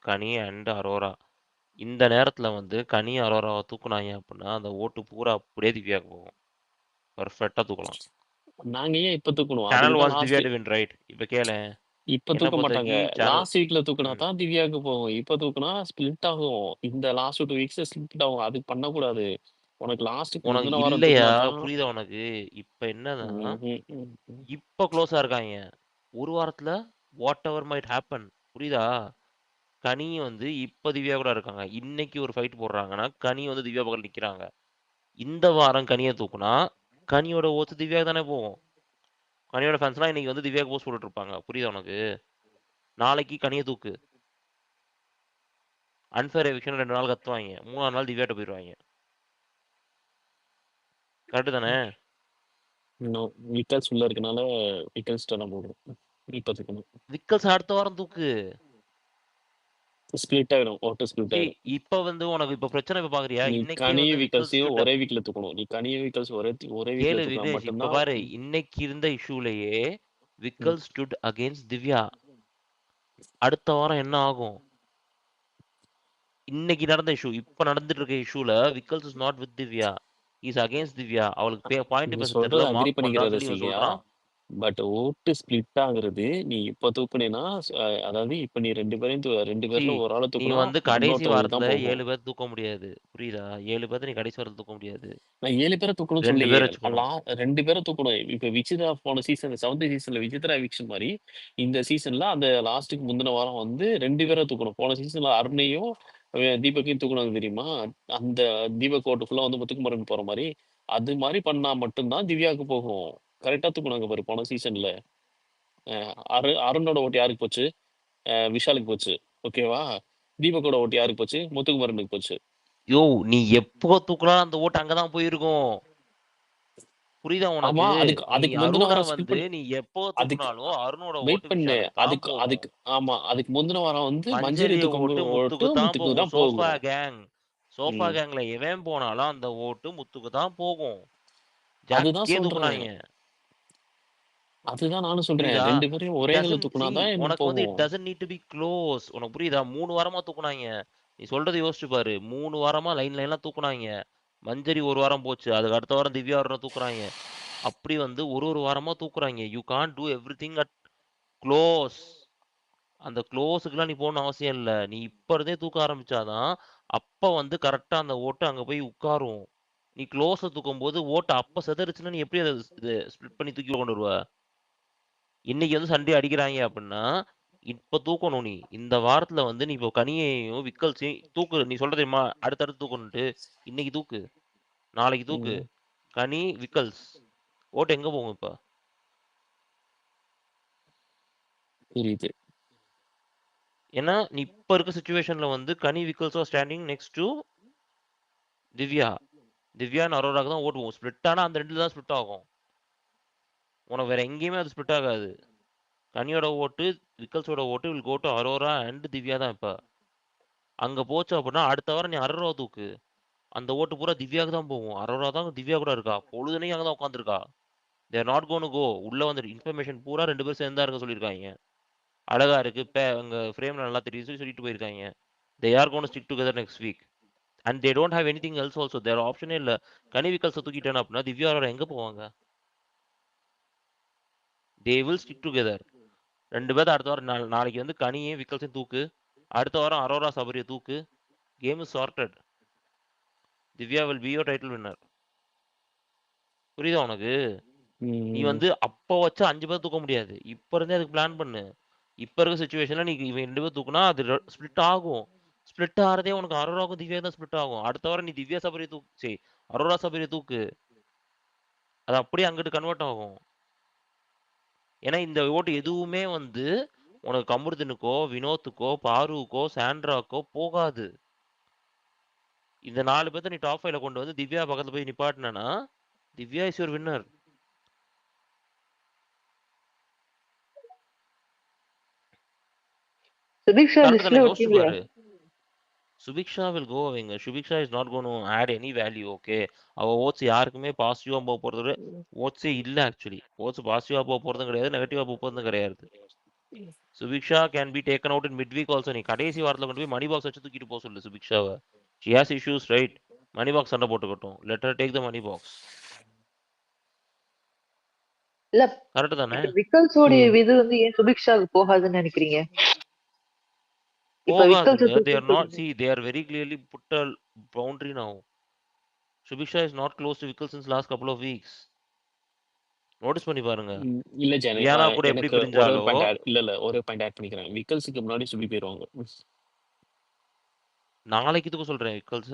Ghani and Arora. இந்த நேரத்துல வந்து கனி அரோராவை தூக்குனாங்க அப்படின்னா அந்த ஓட்டு பூரா அப்படியே திவ்யாவுக்கு போகும். பர்ஃபெக்டா தூக்கலாம். நாங்க ஏன் இப்ப தூக்கணும்? Channel was Divya to win, right? இப்ப கேளு, இப்ப தூக்க மாட்டாங்க. லாஸ்ட் வீக்ல தூக்குனா தான் திவ்யாவுக்கு போகும். இப்ப தூக்குனா ஸ்பிளிட் ஆகும். இந்த லாஸ்ட் 2 வீக்ஸ் ஸ்பிளிட் ஆகும். அது பண்ணக்கூடாது. உனக்கு லாஸ்ட்டுக்கு உனக்கு முந்தின வாரம் இல்லையா? தூக்குனா தான் புரியுதா உனக்கு? இப்ப என்னன்னா, ம்ஹும். இப்ப க்ளோஸா இருக்காங்க. ஒரு வாரத்துல வாட் எவர் மைட் ஹேப்பன். புரியுதா? கனி வந்து இப்ப திவ்யா கூட இருக்காங்க. இன்னைக்கு ஒரு ஃபைட் போடுறாங்கன்னா, கனி வந்து திவ்யா பக்கம் நிக்கிறாங்க. இந்த வாரம் கனியை தூக்குனா, கனியோட ஓட்டு திவ்யா தானே போகும். கனியோட ஃபேன்ஸ்லாம் இன்னைக்கு வந்து திவ்யாக்கு போஸ்ட் போட்டுட்டு இருப்பாங்க. புரியுதா உனக்கு? நாளைக்கு கனியை தூக்கு. அன்ஃபேர் எவிக்ஷன் 2 நாள் கத்துவாங்க. 3ஆவது நாள் திவ்யாட்ட போயிடுவாங்க. கரெக்டு தானே? இன்னும் விக்கல்ஸ் உள்ள இருக்கனால விக்கல்ஸ் தான் போடும். இப்ப தூக்கணும். விக்கல்ஸ் அடுத்த வாரம் தூக்கு. ஸ்பிளிட் ஆயிடும். ஓட்டு ஸ்பிளிட் See, ஆயிடும். இப்ப வந்து உனக்கு இப்ப பிரச்சனை இப்ப பாக்குறியா? நீ இன்னைக்கே கனியும் வந்து விக்கல்ஸ் விக்கல்ஸையும் ஸ்பிளிட் ஒரே வீக்ல தூக்கணும். நீ கனியும் விக்கல்ஸ் ஒரே வீக்ல கேளு தூக்கினா விக்னேஷ். இப்ப மட்டும்தான். பாரு, இன்னைக்கு இருந்த இஷ்யூலயே விக்கல் ஸ்டுட் அகேன்ஸ்ட் திவ்யா. அடுத்த வாரம் என்ன ஆகும்? இன்னைக்கு நடந்த இஷ்யூ, இப்ப நடந்துட்டு இருக்க இஷ்யூல Vikkals is not with Divya, is against Divya. அவளுக்கு பாயிண்ட் நீ பேச சொல்றது தெரியல, அக்ரி மார்க் பண்ணிக்கிற பண்றான்னு சொல்லி இவன் ரசிகா. சொல்றான். பட் ஓட்டு ஸ்பிளிட் ஆகுறது நீ இப்ப தூக்குனேன்னா அதாவது இப்ப நீ 2 பேர்ல ஒரு ஆளை நீ தூக்குனா வந்து கடைசி இன்னொருத்தவங்களுக்கு வாரத்துல தான் போகும். 7 பேர் தூக்க முடியாது. புரியுதா? 7 பேர்த்த நீ கடைசி வாரத்துல தூக்க முடியாது. நான் 7 பேரை தூக்கணும்னு 2 சொல்லியே. பேர் வச்சுக்கணும். 2 பேரை தூக்கணும். இப்ப விசித்ரா போன சீசன் 7th சீசன்ல விசித்ரா எவிக்ஷன் மாதிரி இந்த சீசன்ல அந்த லாஸ்ட்டுக்கு முந்தின வாரம் வந்து 2 பேரை தூக்கணும். போன சீசன்ல அருணையும் தீபக்கையும் தூக்கணும் தெரியுமா? அந்த தீபக் ஓட்டு ஃபுல்லா வந்து முத்துக்குமரன் போற மாதிரி அது மாதிரி பண்ணா மட்டும்தான் திவ்யாவுக்கு போகும். கரெக்டா தூக்குனாங்க பாரு போன சீசன்ல. அருணோட ஓட்டு யாருக்கு போச்சு? விஷாலுக்கு போச்சு. ஓகேவா? தீபக்கோட ஓட்டு யாருக்கு போச்சு? முத்துக்குமரனுக்கு போச்சு. யோ, நீ எப்போ தூக்கலாம் அந்த ஓட்டு அங்கதான் போயிருக்கும். புரியுதா ஆமா, உனக்கு? அதுக்கு நீ அதுக்கு முந்தின அருணை வாரம் ஸ்கிப் வந்து பண்ணி நீ எப்போ அதுக்கு தூக்குனாலும் அருணோட வெயிட் ஓட்டு பண்ணு. விஷாலுக்கு தான் அதுக்கு போகும். அதுக்கு ஆமா, அதுக்கு முந்தின வாரம் வந்து மஞ்சரி மஞ்சரிய தூக்கும் ஓட்டு ஓட்டு முத்துக்கு தான் முத்துக்கு போகும். தான் சோஃபா போகும். கேங், சோஃபா ம். கேங்ல எவன் போனாலும் அந்த ஓட்டு முத்துக்கு தான் போகும். அதுதான் ஜாக்கே சொல்றேன். தூக்குனாங்க. அதுதான் நானும் சொல்றேன். புரியுதா? 2 பேரையும் ஒரே இதுல தூக்குனாதான் என்ன உனக்கு வந்து போகும். It doesn't need to be close. உனக்கு புரியுதா? 3 வாரமா தூக்குனாங்க. நீ சொல்றதை யோசிச்சு பாரு. 3 வாரமா லைன்லாம் தூக்குனாங்க. மஞ்சரி ஒரு வாரம் போச்சு, அதுக்கு அடுத்த வாரம் திவ்யா ஒரு தூக்குறாங்க. அப்படி வந்து ஒரு வாரமா தூக்குறாங்க. You can't do everything at close. அந்த க்ளோஸுக்குலாம் நீ போகணும்னு அவசியம் இல்ல. நீ இப்ப இருந்தே தூக்க ஆரம்பிச்சாதான் அப்ப வந்து கரெக்டா அந்த ஓட்டு அங்க போய் உட்காரும். நீ க்ளோஸ தூக்கும்போது ஓட்டு அப்ப சிதறுச்சுன்னா நீ எப்படி அதை ஸ்ப்ளிட் பண்ணி தூக்கி கொண்டு வருவ? இன்னைக்கு வந்து சண்டே அடிக்கிறாங்க அப்படின்னா இப்ப தூக்கணும். நீ இந்த வாரத்துல வந்து நீ இப்போ கனியையும் விக்கல்ஸையும் தூக்கு. நீ சொல்ற தெரியுமா அடுத்தடுத்து தூக்கணும்ட்டு? இன்னைக்கு தூக்கு, நாளைக்கு தூக்கு. ம். கனி விக்கல்ஸ் ஓட்டு எங்க போகும் இப்ப? புரியுது. ஏன்னா நீ இப்ப இருக்க சுச்சுவேஷன்ல வந்து கனி விக்கல்ஸோ standing next to Divya. Divya அரோராக்கு தான் ஓட்டு போகும். ஸ்ப்ளிட் ஆனா அந்த 2 தான் ஸ்ப்ளிட் ஆகும். உனக்கு வேற எங்கேயுமே அது ஸ்ப்ளிட் ஆகாது. கனியோட ஓட்டு, விக்கல்ஸோட ஓட்டு will go to Aurora and Divya தான் இப்ப. அங்க போச்சு அப்படின்னா அடுத்த வாரம் நீ அரோரா தூக்கு. அந்த ஓட்டு பூரா திவ்யாவுக்கு தான் போகும். அரோரா தான் திவ்யா கூட இருக்கா. பொழுதுனையும் அங்கே தான் உட்காந்துருக்கா. They're not gonna go. உள்ள வந்து இன்ஃபர்மேஷன் பூரா 2 பேரும் சேர்ந்தா இருக்க சொல்லியிருக்காங்க. அழகா இருக்கு, அங்க ஃப்ரேம்ல நல்லா தெரியும் சொல்லி சொல்லிட்டு போயிருக்காங்க. They are gonna stick together next week and they don't have anything else also. There ஆப்ஷனே இல்ல. கனி விக்கல்ஸை தூக்கிட்டேன் அப்படின்னா திவ்யா அரோரா எங்க போவாங்க? They will stick together. 2 பேர்த்த அடுத்த வாரம் நாளைக்கு வந்து கனியும் விக்கல்ஸையும் தூக்கு. அடுத்த வாரம் அரோரா சபரியை தூக்கு. Game is charted. Divya will be your title winner. புரியுதா உனக்கு? நீ வந்து அப்போ வச்சு 5 பேர் தூக்க முடியாது. இப்ப இருந்தே அதுக்கு பிளான் பண்ணு. இப்ப இருக்க சுச்சுவேஷன்ல நீ இவன் 2 பேர் தூக்குனா அது ஸ்பிளிட் ஆகும். ஸ்பிளிட் ஆறதே உனக்கு அரோராவுக்கும் திவ்யா தான் ஸ்பிளிட் ஆகும். அடுத்த வாரம் நீ திவ்யா சபரியை தூக்கு, சரி அரோரா சபரியை தூக்கு. அது அப்படியே அங்கிட்டு கன்வெர்ட் ஆகும். ஏன்னா இந்த ஓட்டு எதுவுமே வந்து உனக்கு கமருதனுக்கோ வினோத்துக்கோ பாருவுக்கோ சாண்ட்ராக்கோ போகாது. இந்த 4 பேர்த்த நீ டாப் 5ல கொண்டு வந்து திவ்யா பக்கத்துல போய் நிப்பாட்டினா Divya is your winner. Subiksha correct லிஸ்ட்ல தானே? யோசிச்சு விட்டீங்களா? பாரு. சுபிக்ஷா வில் கோ அவைங்க. Subiksha is not gonna add any value. Okay, அவ ஓட்ஸ் யாருக்குமே பாசிட்டிவா போக போறது ஓட்ஸே இல்ல. ஆக்சுவலி ஓட்ஸ் பாசிட்டிவா போக போறதும் கிடையாது, நெகட்டிவா போக போறதும் கிடையாது. Subiksha can be taken out in mid week also. நீ கடைசி வாரத்துல கொண்டு போய் மணி பாக்ஸ் வச்சு தூக்கிட்டு போக சொல்லு சுபிக்ஷாவை. She has issues right. Money box சண்டை போட்டுக்கட்டும். Let her take the money box. இல்ல கரெக்ட் தானே? இப்ப விக்கல்ஸோடைய இது வந்து ஏன் சுபிக்ஷாவுக்கு போகாதுன்னு நினைக்கிறீங்க? இப்ப விக்கல்ஸ் போகாதுங்க. தே ஆர் தூக்குன்னு நாட் சொல்றீங்க. See they are very clearly put a boundary now. Subisha is not close to Vickers since last couple of weeks. Notice பண்ணி பாருங்க. இல்ல ஜானி, வியானா கூட எப்படி எனக்கு ஒரே ஒரு பிரிஞ்சாலோ பாயிண்ட் ஒரே பாயிண்ட் ஆட் பண்ணிக்கிறேன். விக்கல்ஸுக்கு முன்னாடி சுபி போயிருவாங்க. நாளைக்கு இதுக்கு சொல்றேன் விக்கல்ஸ்